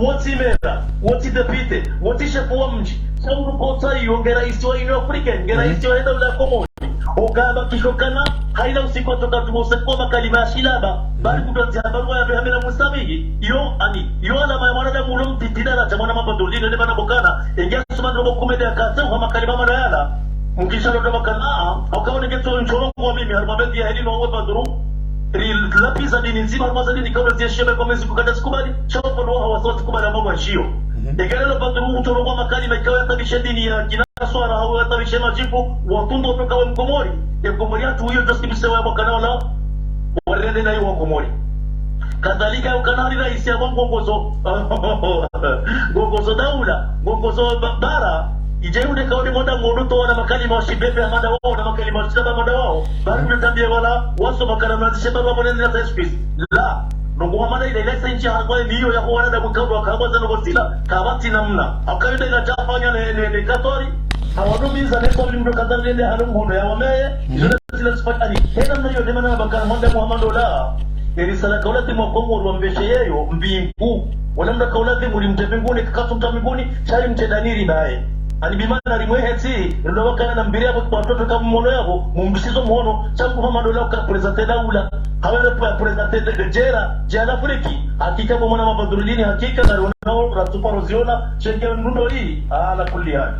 woti mera, woti depite, woti shefu wa mji shauru kota hiyo ngeraisi wa ino African ngeraisi wa enda la Komori ogaba kishokana haina usiku toka tumose kwa kalima ya shilaba bali kutanzia barua ya Hamila Musabihi yo ala mwana mulo mtitida cha mwana mabadulino ne bana bokana ingia soma ndo komedi akata kwa makalima manayala mkishalo ndo makana akaona ngeto nchoro kwa mimi harmabedi ya helino wa badru lapisa dini nzima harmaza dini kaula zia shebe kwa mezi kukata sikubali chapo ndo hawasoti kubali mambo ya shio ekelelo badru nchoro kwa makalima ikawa yatabisha dini ya kinaswara au yatabisha majibu watundo toka wa Mkomori Mkomori hatu huyo josibise wa mkana wala warende na hiyo Mkomori kadhalika ukanari raisi ya ngongozo daula ngongozo bara ijeude kaone moda ngoruto wana makalima washibebe amada wao na makalima washibebe amada wao bali mtambie wala waso makana mnazisheba wa mwenende na space la nungu amada ile ilesa nchi hagwa hiyo ya kuwana da mkabwa kabwaza ngosila kabati namna akaenda ina jafanya ne katori hawadumiza neso limdo kadhalile halungono ya wameye zile sifati tena mnayo demana bakana mwanda Muhammad la Erisala kaulati mwakomo wambeshe yeyo mbingu Wanamda kaulati mulimte mbinguni kakatumta mbinguni Chari mtedaniri nae Alibimana rimweheti Nilo wakana na mbiri yako kwa watoto kama mwono yako Mumbisizo mwono Changu Muhammad la waka prezante daula Hawele prezante jera Jera Afriki Hakika mwana mabadurudini hakika na rionao Ratupa roziona Chenke mnundo hii Ala kulli hali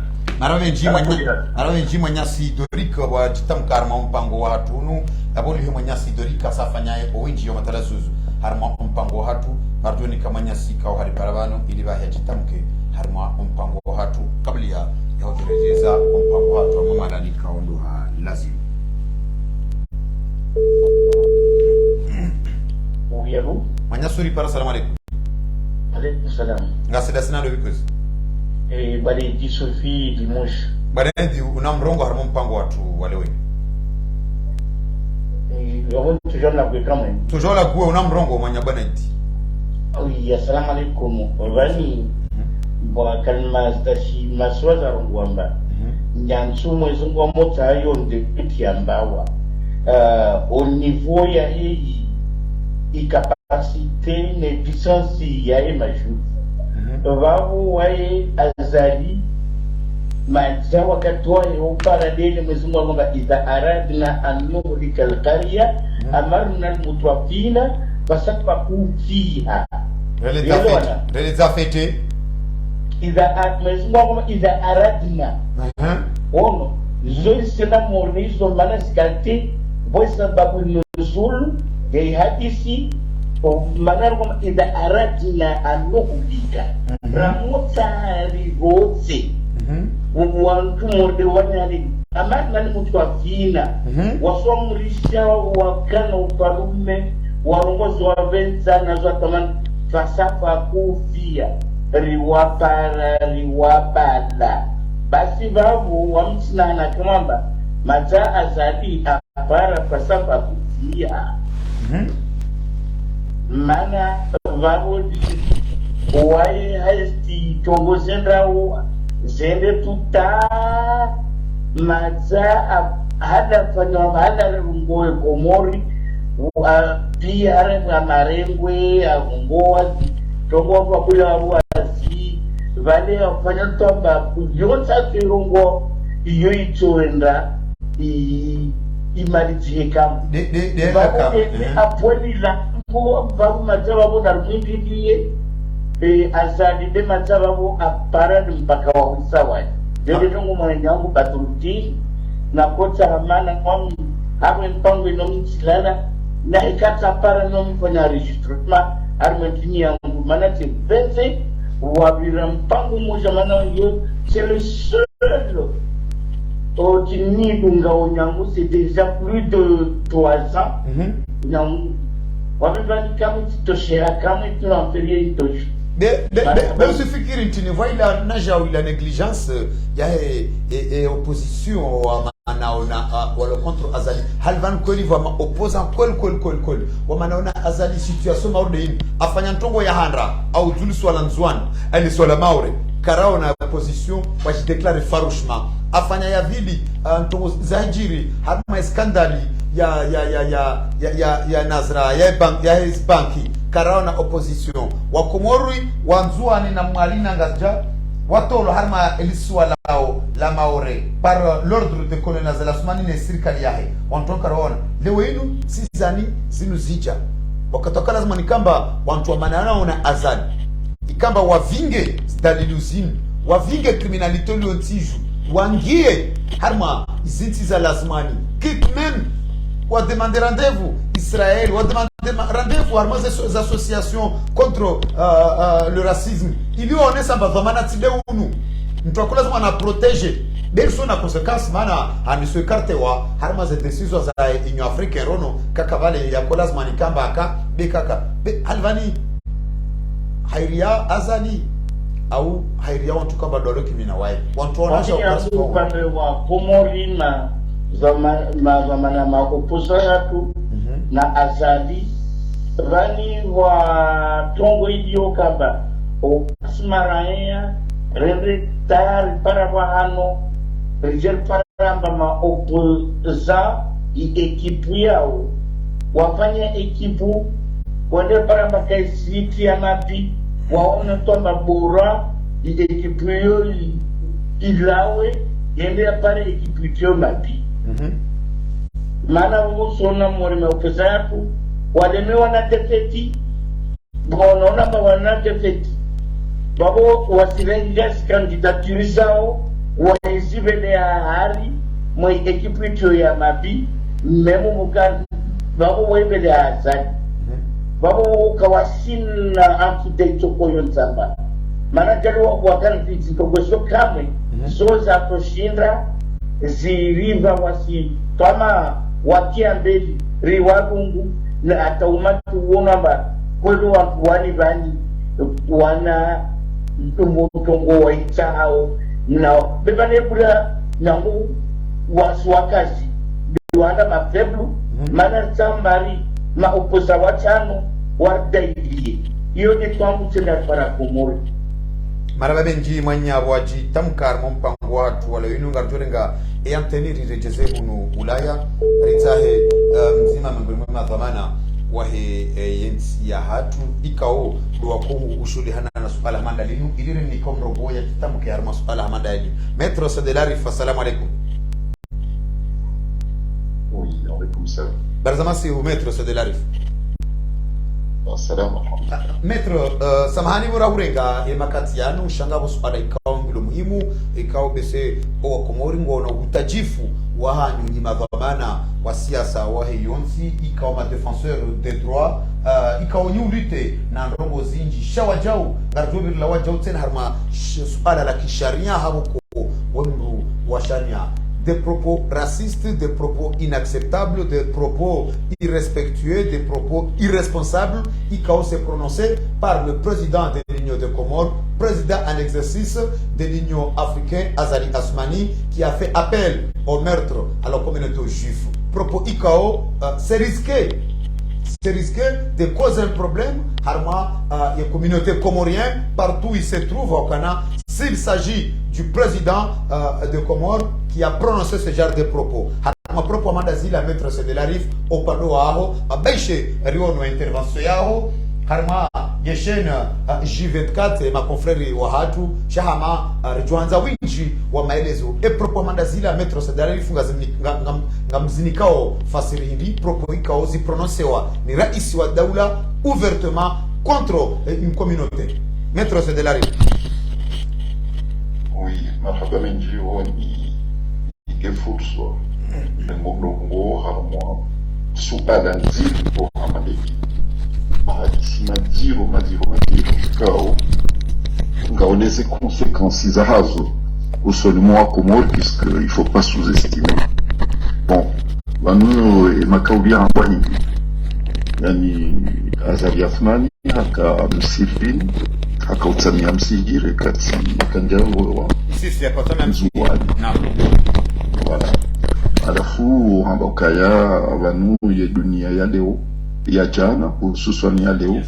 Arawe njimwa nyasi dorika wa jitamkarma mpango wa hatunu Aboli himo nyasi dorika safanyaye owinji yo matalazuzu Harma mpango wa hatu Mardoni kama nyasi kao hariparabano Iliba ya jitamke Harma mpango wa hatu Kabli ya hotorejeza mpango wa hatu wa mama lalika onduha lazimu Uyaru Manyasuri para salamu alaikum Alaikum salam Ngasida sinado bikozi Bali di Sophie dimanche. Bali ndi unamrongo harimo mpango watu walewe. Yawon toujours la quand même. Toujours la kuwa unamrongo mwanya bana ndi. Oui, assalamu alaikum. Wani bwa kalma stashi maswaza rongwamba. Nyansu mwezi ngwa mota yo ndepiti ambawa. Au niveau ya hii capacité ne puissance ya majou. Wabu wae azali maja wakati wae paralele mwezi mwanga idha aradna an nuhlika alqarya amarna almutwafina fasatfa kufiha releza fete idha mwezi mwanga idha aradna ono zoi sena monizo mana zikante boisa babu nuzul ya hadisi manar kuma idza aradna an nuhlika ramutari gotse wantu mode wanali amana ni mtu afina wasomrisha wakana uparume warongozi wa venza na zatamani fasafa kufia riwabala basi babu wamsinana kamamba maza azali apara fasafa kufia mana vavo wae haisti tongo zendrau zende tuta maza hada fanywa hada rungoe Komori pia arenga marengwe agungoa tongo kwa kula wazi vale afanya toba kujota kirungo iyo itoenda imalizika de apwelila babu mazaba bo narumindiliye azali de mazaba bo aparad mpaka wa usawa dede tongo mwanyangu baturuti na kota hamana kwa hapo mpango ino mtilana na ikata para no mfanya registrement armentini yangu manati benze wabira mpango moja mana yo c'est le seul Otini dunga onyangu c'est déjà plus de 3 ans nyangu wabibani kama titoshera kama tunaamperia itoshi de usifikiri ntini vaila naja ila négligence ya opposition wa manaona wala contre azali halvan kweli vama opposant kol wa manaona azali situation maurde hii afanya ntongo ya handra au juli swala nzwan ali swala maure karao na opposition wajideklare farouchement afanya ya vili ntongo zahijiri hama skandali ya Nazra ya banki karao na opposition wa Komori wanzuani na mwalina ngazja watolo harma eliswa lao la maore par l'ordre de colonisation la Osmani ne serikali yahe wantoka raona leo yenu sizani zinu zija wakatoka lazima nikamba wantu wa manana na azad ikamba wavinge dalilu zinu wavinge criminalité liontiju wangie harma izinti za lazimani kitmen wa demander rendez-vous Israël wa demander rendez-vous harma des associations contre le racisme il y a samba dhamana tideunu mtu akulazima na protege belso na conséquence mana aniso carte wa harma za decisions za Union Africaine rono kaka vale ya kolazima nikamba aka be kaka be alvani hairia azali au hairia wantu kamba dolo kimina wae wantu wanaje upande wa Komori na zamana makopoza yatu na azali vani wa tongo idio kamba Osmaraia rende tayari para wahano rijel paramba maopoza ekipu yao wafanya ekipu wende paramba kaisiti ya nabi waone toba bora ekipu yo ilawe yende apare ekipu yo nabi mana wosona mwori maopoza yatu wademe wana tefeti bonaona ba wana tefeti babo wasilenga kandidaturi zao waizibele hali mwe ekipu ya mabi memo mukani babo webele azali babo kawasina architecture koyo nzamba mana jalo wakana fiziko kwesho kamwe zoza toshinda ziriva wasi kama wakia mbeli riwagungu na hata umatu uona ba kwelo watu wani bani wana mtongo wa itao na bebane bula nangu waswakazi wana mafeblu mana sambari maopoza watano wardailie iyo ni twangu tena para Komori maraba benji mwanya waji tamkar mpango watu wala yinunga turenga e anteniri rejeze bunu ulaya ritahe mzima mangwema madhamana wahe yensi ya hatu ikao dua kuhu ushuli hana na suala hamanda linu iliri ni komro boya kitamuke harma suala hamanda linu Maître Sedelarif assalamu alaikum. Oui, alaikum salam. Barzamasi u Maître Sedelarif. Assalamu alaikum. Maître samahani mura hurenga emakati yanu shangabo suala ikao ngilo muhimu ikao bese owa Komori ngona utajifu wahanyu ni madhamana wa siasa wa heyonsi ikao ma défenseur des droits ikao ni ulite na ndongo zinji shawajau ngarjobir la wajau tena harma suala la kisharia habuko wemru wa sharia des propos racistes, des propos inacceptables, des propos irrespectueux, des propos irresponsables, ICAO s'est prononcé par le président de l'Union des Comores, président en exercice de l'Union africaine, Azali Assoumani, qui a fait appel au meurtre à la communauté juive. Propos ICAO, c'est risqué. C'est risqué de causer un problème à la communauté comorienne, partout où il se trouve au Ghana, s'il s'agit du président de Comores qui a prononcé ce genre de propos. Ma propre mandazi la Maître Sedelarif au pano aho, a baiche riono intervention yao, harma yeshen J24 ma confrère wahatu, shahama rejuanza winji wa maelezo. E propre mandazi la Maître Sedelarif ngamzinikao fasiri hindi propos ikao zi prononcewa ni raisi wa daula ouvertement contre une communauté. Maître Sedelarif. Oui, marhaba menji woni ikefurso ngo harmo suala nzito kwa hamadeki bahati madiro kao ngaoneze conséquences za hazo usolimo wa Komori puisque il faut pas sous-estimer. Bon, wanu makaudia hapa hivi yani Azali Assoumani haka msifini haka utsamia msijire kati kanjango wa sisi hapa tena mzuwani voilà. Alafu hambokaya abantu ya dunia ya leo ya jana hususan ya leo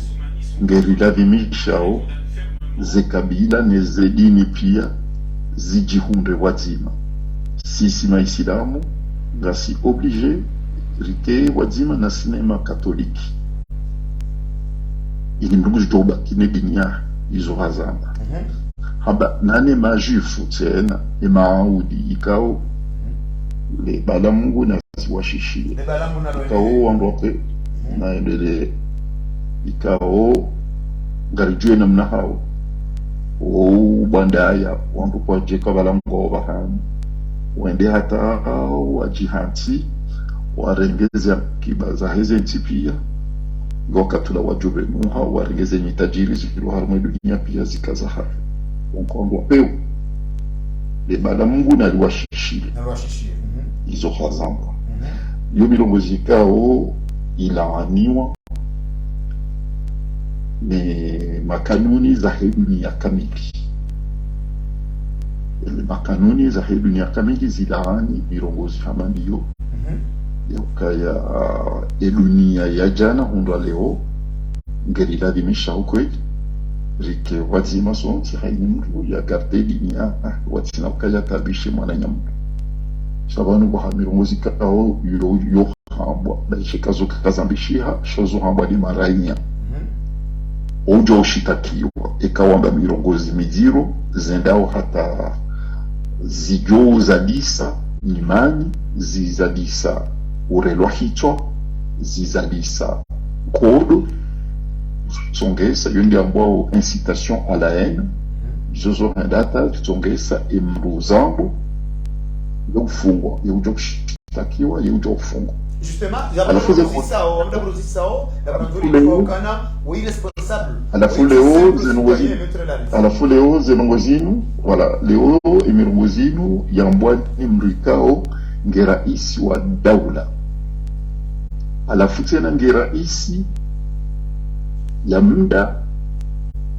ngerilazimisha zekabila nezedini pia zijihunde wazima. Sisi maislamu ngasi oblige rite wazima na sinema katoliki ili ndugu joba kine dinia izo hazama haba nane majifu tena emaudi ikao le balamungu na siwashishie ikao wandope naendelee ikao ngarijue namna hao bandaya wandu kwa jeka balango bahamu wende hata wajihansi warengeze kiba za heze pia wakatula wajube nuha warengeze mitajiri zikiru harumwe dunia pia zikaza hafi wankondwa peo le balamungu na liwashishie hizo hazamba yo milongozi ikao ilaaniwa ni makanuni za dunia kamili. Makanuni za dunia kamili zilaani mirongozi kama ndiyo ya dunia ya jana hundwa leo ngelilazimisha ukweli rike wazima sonti haini mtu ya garde dunia watina ukaya tabishe mwananyamu shabanu kwa mirongozi kao yo hambwa baishe kazo kazambishiha shozo hambwa di marainya ujo ushitakiwa ikawamba mirongozi mijiro zendao hata zijo zadisa imani zizadisa urelwa hicho zizadisa kodo songesa yondi ambao incitation à la haine zozo ndata songesa imruzambo ufungwa ujo ushitakiwa ujo ufungwa justement alafu leo zenongozinu wala leo imirongozinu yambwa imrikao ngeraisi wa daula alafu tena ngeraisi ya muda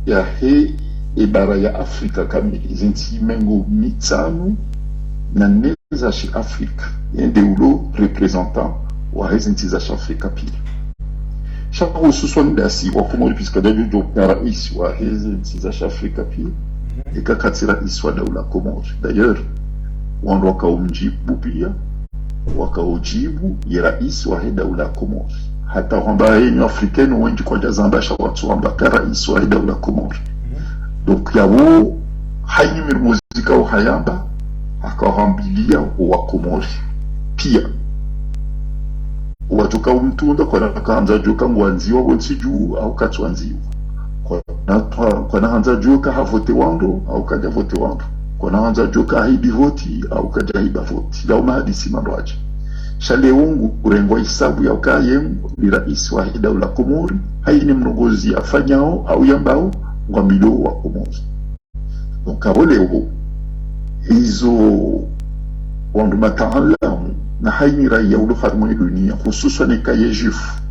ya he ibara ya Afrika kamili zinti mengo mitanu na neza shi Afrika yende ulo representant wa rezinti za Afrika pili shaka ususwani dasi wa kumori piska dajujo na raisi wa rezinti za Afrika pili ikakati raisi wa daula Komori d'ailleurs wando wakaumjibu pia wakaujibu ya raisi wa daula Komori hata wamba yenye afrikenu wenji kwa jazambasha watu wamba ka raisi wa daula Komori donc yawo haini mirmuzika wa hayamba akahambilia wa Komori pia watoka umtunda kwa nakaanza joka ngwanziwa wensi juu au katwanziwa kwa naanza joka havote wando au kaja vote wando kwa naanza joka haibi voti au kaja haiba voti ya umahadisi mandoaji shale ungu urengwa isabu ya ukayemu ni raisi wa daula Komori haini mnogozi afanyao au yambao ngwamilo wa Komori ukawoleo hizo wandu mataalamu na haini raia ulu harumwe dunia hususan kaye jifu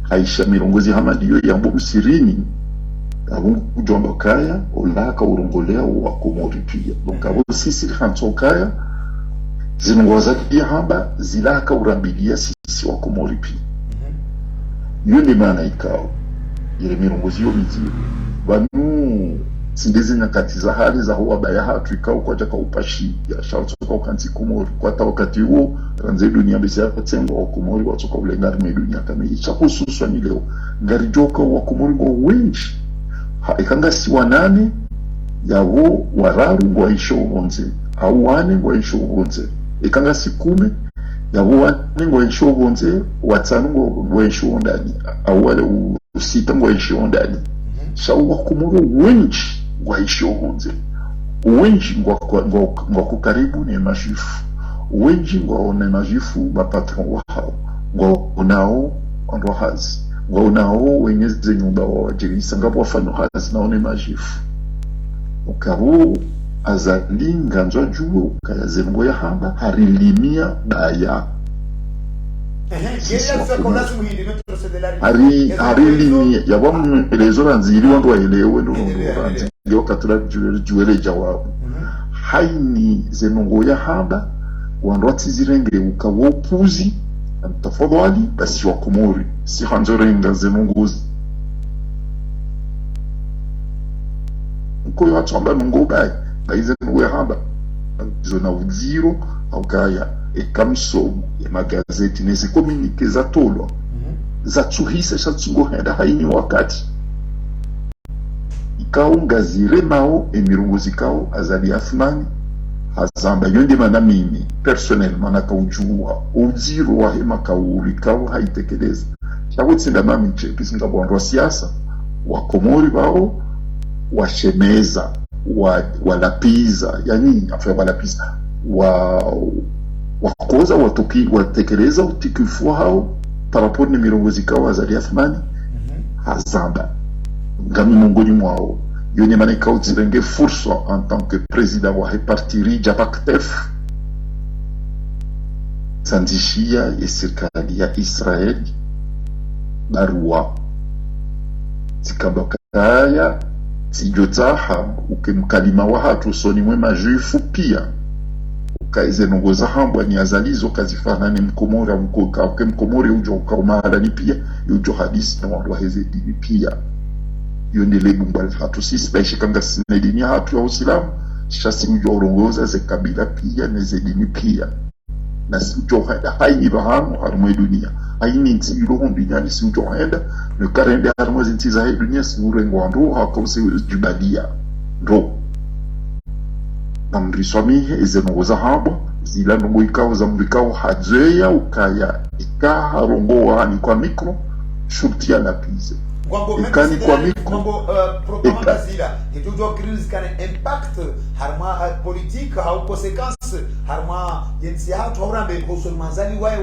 haisha mirongozi hamadiyo yambo msirini abungu kujomba kaya ulaka urongolea wa Komori pia donc abo sisi hanto kaya zinongoza pia hamba zilaka urambilia sisi wa Komori pia yule maana ikao ile mirongozi yo mizimu banu sindezi nyakati za hali za huwa baya hatu ikao kwa jaka upashi ya shautu kwa ukanti Komori kwa ta wakati huo ranze dunia bisia patengo wa Komori watoka ule ngari me dunia kame icha hususwa ni leo ngari joka wa Komori kwa wenji ikanga si wanane yawo wararu ngwa isho uonze au wane ngwa isho uonze ikanga si kume yawo wane ngwa isho uonze watanu ngwa isho uondani au wale usita ngwa isho uondani shawa Komori wenji ngwa isho uonze wenji ngwa kukaribu ni majifu wenji ngwa one majifu mapatron wao ngwa unao ando hazi ngwa unao wenyeze nyumba wa wajirisa ngapo wafano hazi naone majifu ukabu azalinga nzwa juo kaya zengo ya hamba harilimia daya harilimia yabamu elezo ranziri wandu wa elewe ndo ranziri wakatula juwele jawabu haini zenongo ya hamba wandu watizirengere ukawopuzi tafadhali basi wa Komori si hanjorenga zenongozi mkoyo wachamba nungobai baize nuwe hamba zona uziro au kaya ekamsomo magazeti nezi komunike za tolwa za tsuhisa shatsungo henda haini wakati kao ngazire mao emirongozi kao azali Athmani hazamba yonde mana mimi personnel mana kaujua uziro wa hema kauli kao haitekeleza chawetsinda mami chepisinga bwandu wa siasa wa Komori bao washemeza walapiza yani afya walapiza wakoza watekeleza utikifu hao paraport ni mirongozi kao azali Athmani hazamba ngami mongoni mwao yone mane kao zirenge fursa en tant que président wa repartiri Japaktef sanzishia ya serikali ya Israel barua zikabakaya zijotaha ukemkalima wa hatu soni mwe majufu pia ukaize nongoza hambwa ni azalizo kazifanane mkomori mkoka ukemkomori ujo ukaumala ni pia ujo hadisi na wandu wahezedi pia yone lebumbwa hatu sisi baishi kanga sinedini hatu ya usilamu shasi ujo urongoza ze kabila pia nezedini pia na si ujo haida haini bahamu harumwe dunia haini nti ilohon dunia si ujo haida ne karende harumwe zinti za hei dunia si urengo wandu hakause jubadia ndo na mriswamihe ize nongoza hambwa zila nongo ikao za mbikao hadzeya ukaya ikaha rongo wahani kwa mikro shurtia lapize ikani kwa mikro propaganda zila itujo crise kane impact harma politique au conséquence harma yensi hatu haurambe koso manzali wae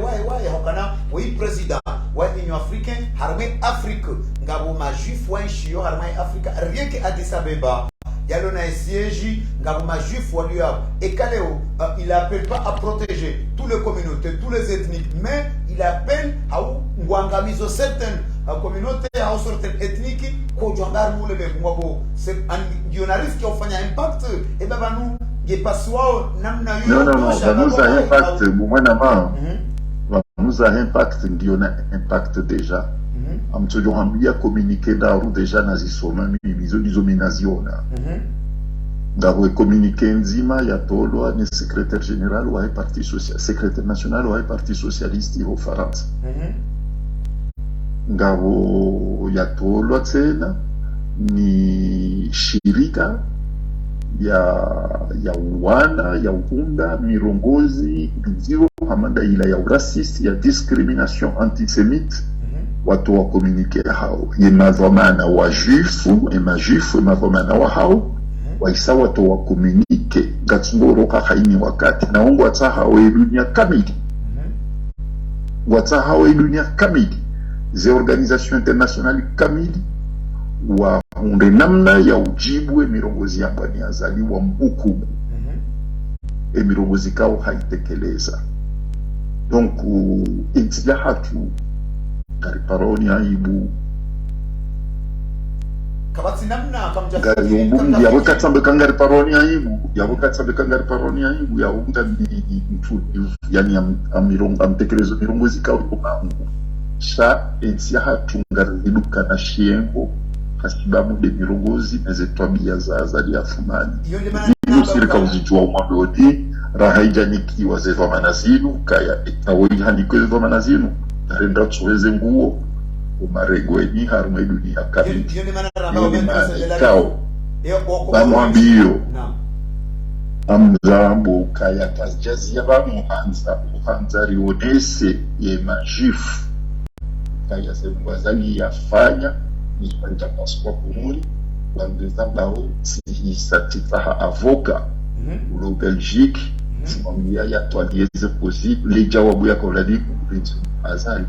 hokana wai president wa Union africaine harme Afrique ngabo majif wa nshio harma Afrique rien que Addis Abeba yalo na siège ngabo majif wa lui et Kaleo il appelle pas à protéger toutes les communautés tous les ethniques mais il appelle à ngwangamizo certaines communautés au certaines ethniques ko jondar mule be ngwabo c'est un guionariste qui ofanya impact et baba nous gepaswa namna yo non vanuza impact mwana ma vanuza impact ndiona impact déjà amtsojo hambia communiquer daru déjà nazisoma mizo dizominaziona ngabo communiquer nzima ya tolwa ni secrétaire général wa parti social secrétaire national wa parti socialiste au France ngabo ya tolwa tena ni shirika ya wana ya uhunda mirongozi nziro hamanda ila ya raciste ya discrimination antisémite watu wa communiquer hao yemavomana wa juifu emavomana wa hao waisa watu wa communiquer gatsungoro kakaini wakati na ongo wataha wa dunia kamili wataha wa dunia kamili ze organisation internationale kamili wa unde namna ya ujibu mirongozi ya mbani azali wa mhukumu mirongozi kao haitekeleza donc intia hatu kariparoni aibu kabati namna kamjafiri ngari ya wakatsambe kangari paroni aibu ya wakatsambe kangari paroni aibu ya unga ni mtu yani amirongo amtekelezo mirongozi kao kumangu sha intia hatu ngari iluka na shiengo hasibabu de mirongozi nezetwabia za azali Athmani yusirika uzijua umandodi rahaija niki wazewa manazinu kaya etawoi hanikoe wa manazinu narenda tuweze nguo umarego eni harume dunia kabili yoni kao bamwambiyo amzambo kaya tazjazia muhanza rionese ye majifu kaya semu wazali yafanya nipanda passeport kumuri wandeza bao si satisfaha avoka ulo Belgique simamia ya toalieze possible les jawabu ya koladi azali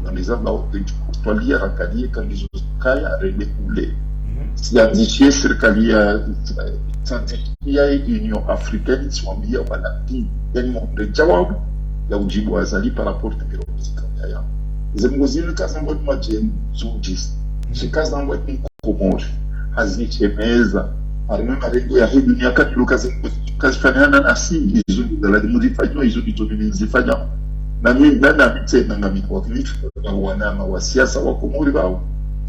wandeza bao toalia rakadie kandizo kaya rende kule si anzishie serikali ya Union africaine simamia wala pi yani mwende jawabu ya ujibu wa azali par rapport à mirongozi kaya zemgozini kazambo ni majen zujis shikazi na mweti Komori hazichemeza harime marengo ya hii dunia kati lukazi fanana na si hizo ndala muzifanywa hizo zifanya na mimi na mitena ngami kwa kitu na wanama wa siasa wa Komori bao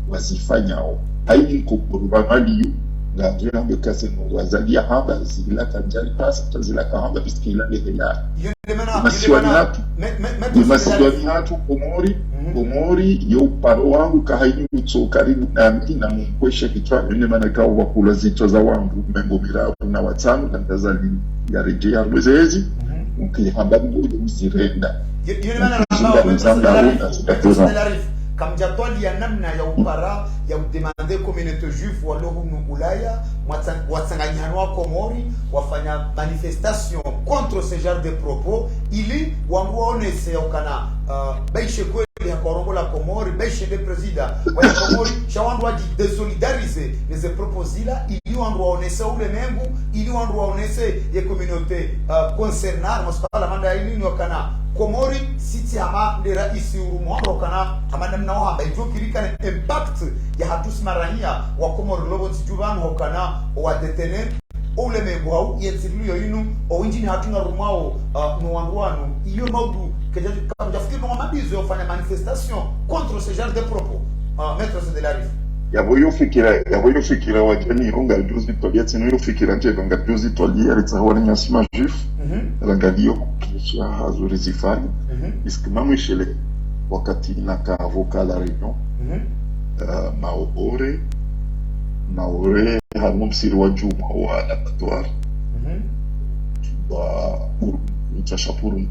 wasifanyao haini Komori bangali ngajira ndio kazi no wazalia haba zila kanjali pasa zila kahamba biskila lehela masiwani hatu Komori Komori yo uparo wangu kahaini utso karibu na mkina mkwesha kichwa ine manakao wakula zito za wangu mengo mirabu na watano na mtazali ya rejea mwezezi mkihamba mbude mzirenda yule mana kamjatwali ya namna ya upara ya udemande communauté juive wa lohunu ulaya watsanganyanwa Komori wafanya manifestation contre ce genre de propos ili wangu waonese okana baishe kweli hakorongo la Komori baishe de presida wa Komori shawandu waji desolidarize les propos ila ili wangu waonese ule mengu ili wangu waonese ye communauté concernar mospa la manda ili okana Komori siti hama de raisi urumwaro kana hama namna wahamba ijo kirika impact ya hatusi marahia wa Komori lobo tijubanu hokana wa detener ule mengu hau yetilu yoyinu o injini hatunga rumwao nuwanduanu iyo maudu kajafikiri kwa mabizo yofanya manifestation contre ce genre de propos maître de la rive yavoyo fikira wajani runga juzi tolia tino yo fikira nje runga juzi tolia ritawani nyasima jif rangalio kisha hazuri zifani iskimamu ishele wakati nakavoka la réunion maore harimo msiri wa juma wa laboratoire wa Mchashapuru.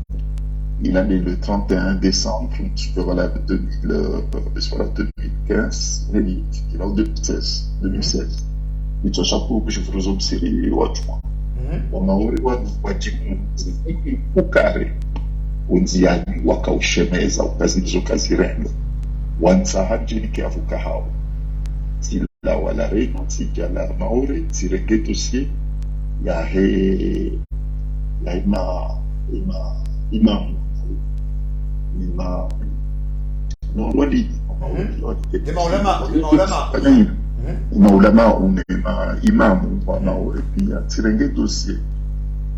Il est né le 31 décembre sur la 2015, il a 2016. Mchashapuru kushifurizo msiri wa juma. Wamaori wajimu ukare unziani wakaushemeza ukazilizo kazirenga wansahajini kiavuka hao sila wala reno sija la maori sirengeto si ya he ya ima wadi maulama unema imamu wa maori pia sirengeto si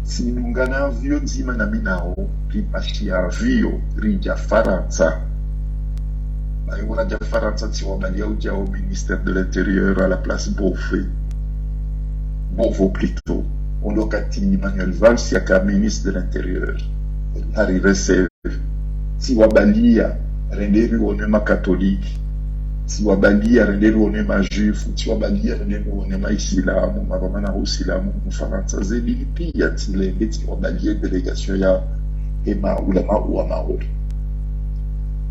sinungana vyo nzima na minao ripashia vyo rija Faransa Maïwana de Faransa Tiwamalia au ministère de l'Intérieur à la place Beauvau plutôt. On locati Emmanuel Valls yaka ministre de l'Intérieur. Harry Receve. Tiwabalia renderi onema catholique. Tiwabalia renderi onema juif. Tiwabalia renderi onema isilamu. Mabamana usilamu Faransa zeli pia tilenge Tiwabalia délégation ya ema ulama wa maori.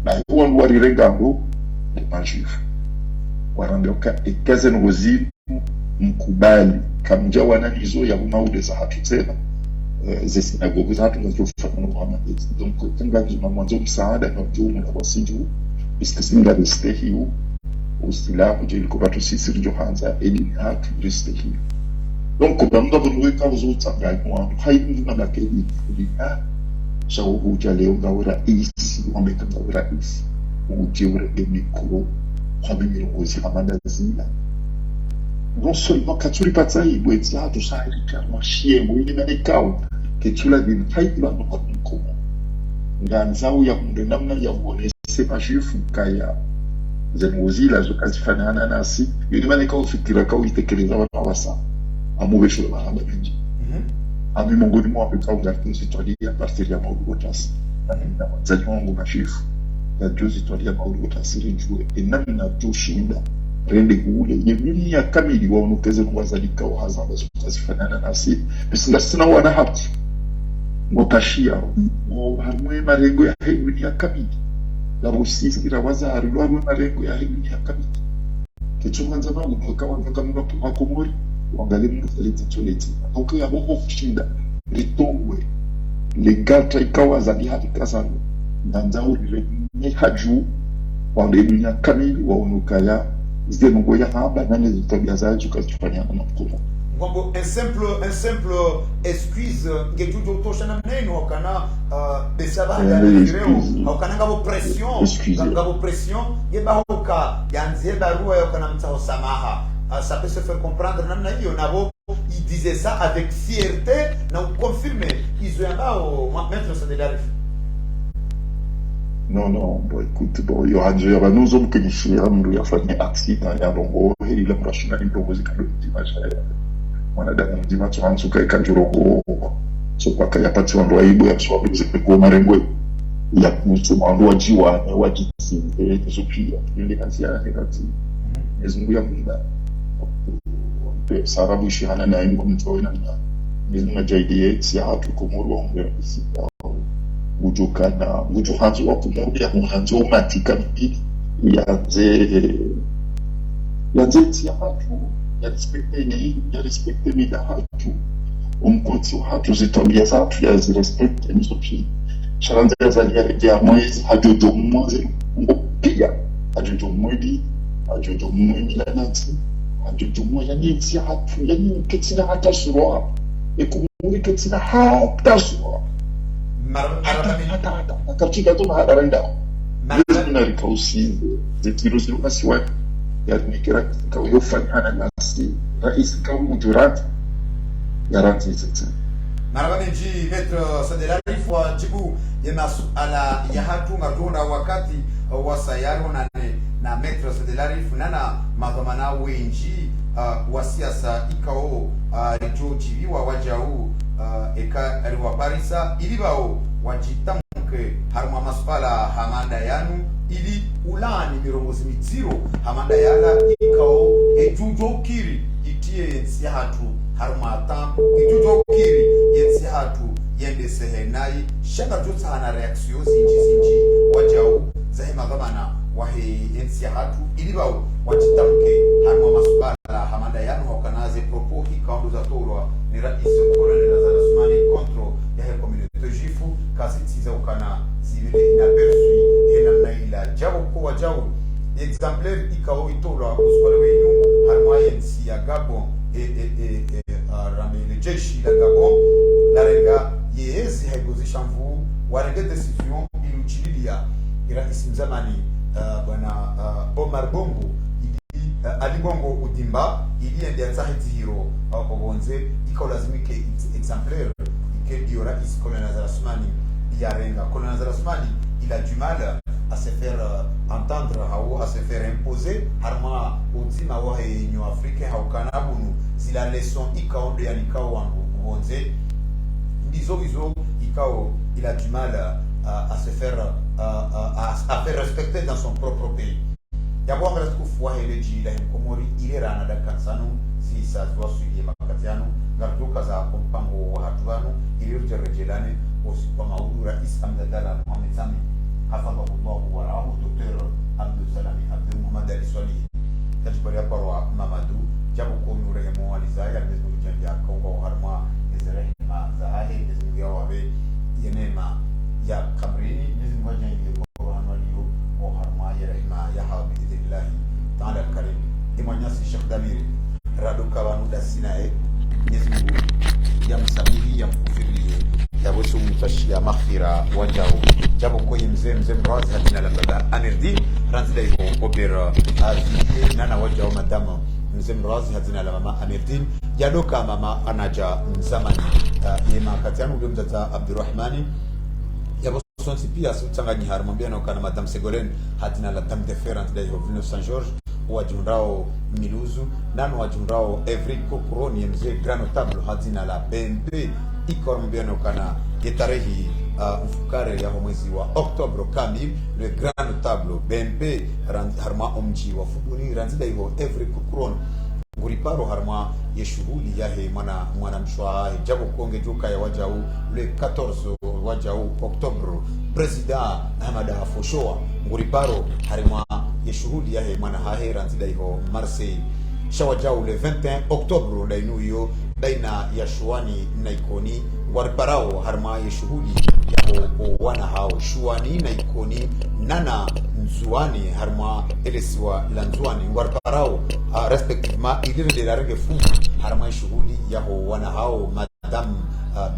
Na huwa warirengango ni majufu warandoka ikaze ngozi mkubali kamja wananizo ya maude za hatu tena ze sinagogu za hatu nazofanya Muhammad donc tenga juma mwanzo msaada na jumu na wasiju istisinga reste hiyo usilamu je ilikobatu sisi Johanza eli hatu reste hiyo donc kwa mdo bunweka uzutsa ngani haibu na makedi kulika shawu huja leo ngawira isi wameka ngawira isi ujiure mikro kwa mirongozi hamanda zila non seulement katuri patsayi bwetsi hatu shari kama shiemu ili manikao ketula bin haibla no kwa nganzao ya kundenamna ya uonese majifu kaya zenuzila zokazifanana nasi ili manikao fikira kao itekeleza wana wasa amubesho la mahamba benji ami mongoni mwa pekao ngartin situali ya partir ya maulu otasi na wanzani wangu majifu ya juzi situali ya maulu otasi rinjue enami na tushinda rende gule yemini ya kamili wa unukeze nwazalika wa hazamba zokazifanana nasi bisinga sina wana hati ngotashia harumwe marengo ya heimini ya kamili la rusisi la wazari lo harumwe marengo ya heimini ya kamili kichunganza bangu mwaka mga Komori wangali mnuzeleti choleti auke ya boho kushinda ritongwe legata ikawa zali hati kasano nanzao ni haju wangali ya kamili wa unukaya zidenungo ya haba nane zitabia zaji kazifanya na mkuma Ngombo un simple excuse ngejujo toshana neno wakana besaba ya lireo wakana ngabo pression yeba hoka yanzie barua yakana mtao samaha ça peut se faire comprendre namna hiyo nabo il disait ça avec fierté na confirmer izoyamba au maître de la rif. Non, bon, écoute, bon, il y aura déjà, nous hommes que les chiens, nous avons fait un accident, il y a donc, il a prochain, il propose que le dimanche, on a d'un dimanche, on a un souka et quand je rogo, ce quoi qu'il y a pas de son droit, il y a soit plus de gros marengo, ya kusumandu wajiwa na wajisi kesopia ile kazi ya kati ezungu ya munda sarabu shihana na indi kumtoina na ezungu jaidie si hatu kumuru onge si ujukana ujuhanzo wa kumuru ya muhanzo matika mbili yaze si hatu ya respekte mida hatu umkoti wa hatu zitabia zatu ya zirespekte nisopia sharanza zaliyarejea mwezi hajojo mwezi pia hajojo mwezi hajojo mwezi la nansi hajojo mwezi yani si hatu yani ketina hata surwa ekumuri ketina hata surwa hata katika tu hadarenda na rikausi zetiru siru kasiwa yani kira kwa yofanya hana nasi rais kama mujurati garanti zetu. Marabani nji Maître Sadelarif wajibu ya masuala ya hatu ngadunda wakati wasayaro na Maître Sadelarif nana madhamana wenji wa siasa ikao rijojiviwa wajau eka aliwa Parisa ilibao wajitamke haruma masuala hamanda yanu ili ulani mirongozi mitiro hamanda yala ikao ejujo kiri itie yensi hatu haruma atam ijujo kiri yensi hatu yende sehenai shanga jota na reaksio zinji wajau zahima dhamana wahe yensi hatu ilibao wajitamke haruma masuala hamanda yanu wakanaze propo hikaundu za torwa ni raisi Colonel Lazare Assoumani kontro ya he communauté jifu kasi tiza ukana zivile inaperçui hena naila jabo kwa wajau exemplaire ikao itorwa uskole wenu haruma yensi ya Gabon ramele jeshi la Gabon la renga yezi haigozisha mvu warenge decision iluchililia iraisi mzamani bwana Omar Bongo Ali Bongo Udimba ili endeleza hiro obonze iko lazimike exemplaire que yora is Colonel Lazare Assoumani yarenga Colonel Lazare Assoumani il a du mal à se faire entendre à se faire imposer harma udima wa yenyo africain haukanabunu zila leçon ikaondo ya nikao wangu bonze ndizo ikao il a du mal à se faire à faire respecter dans son propre pays yabo ngara kufuwa heleji la Komori ilera na dakansanu si sa zwasu ya makatiano ngarduka za mpango wa hatuvanu ilirute rejelane kwa maulu rais Hamdallah Mohamed Sami hafadhahullahu wa ra'ahu Dr. Abdul Salami Abdul Muhammad Ali Swali tajibali parwa Mamadou jabo ko nurehemo alizaya mezu janja kongo harma ezrehma zahahe mezu yawabe yenema ya kabrini mezu mwanya ile kwa hanwaliyo o harma yerehma ya habi billahi ta'ala karim imanyasi Sheikh Damiri raduka wanuda sinae Mwenyezi Mungu yamsamehe yamkufirie yabosu mtashia maghfira wajao jabo koyi mzee mrazi hatina la baba Amirdi ranzida iko opera azi nana wajao madama mzee mrazi hatina la mama Amirdi yadoka mama anaja mzamani yema katianu ndio mtata Abdurrahmani yabosu sonsi pia tsanganyi harmambia na kana madam Segolen hatina la dame de fer ranzida iko Villeneuve Saint Georges wajundao Miluzu nano wajundao Evry Kokuroni mzee grand notable hazina la BNP ikormbiano kana yetarehi mfukare ya mwezi wa Oktobre kamili le grand notable BNP harma omji wa fubuni ranzida hiyo Evry Kokuroni nguriparo harma ye shughuli yahe mwana mshwa jabo konge joka ya wajau le 14 wajau Oktobre president Hamada Foshoa nguriparo harma ye shughuli yahe mwana hahe ranzida hiyo Marseille shawajau le 21 Oktobre dainu hiyo daina ya shuani na ikoni nguriparao harma ye shughuli yaho wana hao shuani na ikoni nana nzuani harma elesiwa lanzuani nguriparao respectivement ilire de la rege fou harma shughuli yaho wana hao madame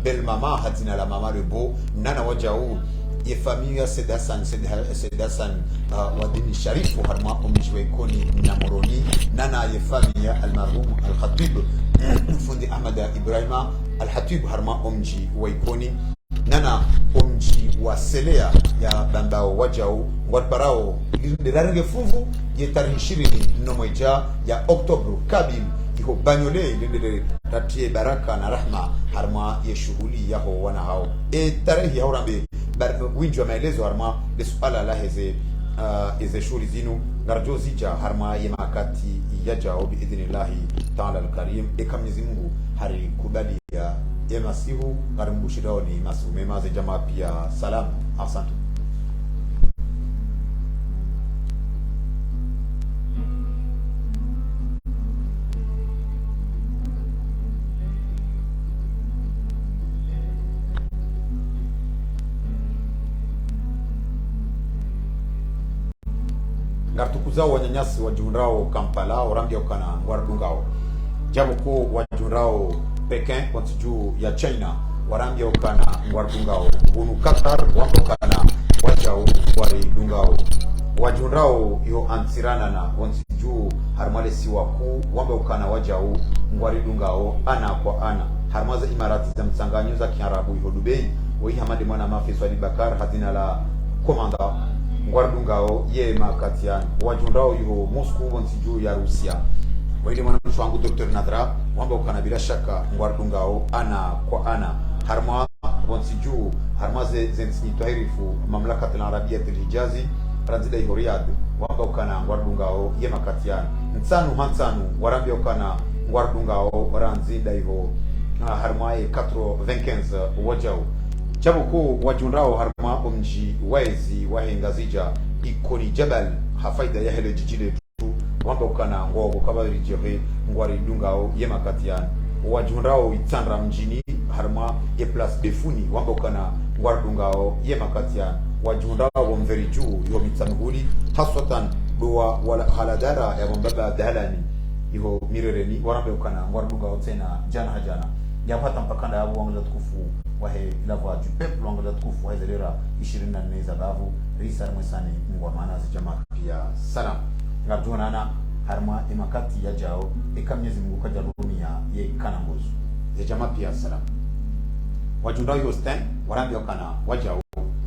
belle mama hadina la mama Lebo nana wajau ye famille Sedasan wadini Sharifu harma omjwe koni na Moroni nana ye famille almarhum al-Khatib fundi Ahmad Ibrahima al-Hatib harma omji waikoni nana omji wa Selea ya bambao wajau ngwarparao ndilarenge fuvu ye tarehe 20 nomoja ya Oktobre kabim iho banyole lindele tatie baraka na rahma harma ye shughuli yaho wana hao tarehe ya urambe wingi wa maelezo harma de suala la heze shughuli zinu ngarjo zija harma ye makati yajao biidhnillahi ta'ala al-karim Mwenyezi Mungu hari kubali ya masihu ngarimbushirao ni masume maze jamaa pia salam. Asante. Ngartukuzao wanyanyasi wajunrao Kampala orangi okana ngwardungao jabo ko wajunrao Pekin kontiju ya China warangi okana ngwardungao bunu Qatar wakokana wajao waridungao wajunrao yo antirana na kontiju harmale siwaku wambe okana wajao ngwaridungao ana kwa ana harmaza imarati za msanganyo za Kiarabu yo Dubai wei hamadi mwana mafiswa Bakar hazina la komanda ngwardungao ye makatian wajundao yuho Moscow wonsiju ya Rusia waili mwana mwangu Dr. Nadra wamba ukana bila shaka ngwardungao ana kwa ana harma wonsiju harmaze zensini tahirifu mamlaka al-Arabia al-Hijazi ranzida yuho Riyadh wamba ukana ngwardungao ye makatian nsanu hansanu warambi ukana ngwardungao ranzida yuho harmae 95 wajao Chabuku wajunrao harma omji wezi wahengazija ikoni jabal hafaida ya hele jijile tu wamba ukana ngogo kabari jehe ngwari dungao yema katian wajunrao itandra mjini harma ye place de funi wamba ukana ngwari dungao yema katian wajunrao mveri juu yo mitsanuguli haswatan doa wala haladara ya mbaba dalani iho mirereni warambe ukana ngwari dungao tena jana hajana yapata mpakanda ya wangu tukufu wahe la voix du peuple wangu tukufu wahe zelera 24 za bavu risa mwesani ngwa maana zijama pia salam ngarjuna na harma imakati ya jao Mwenyezi Mungu kaja dunia ye kanangozo ya jama pia salam wajundao yosten warambi okana wajao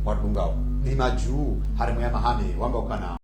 wadungao ni majuu harma ya mahame wamba okana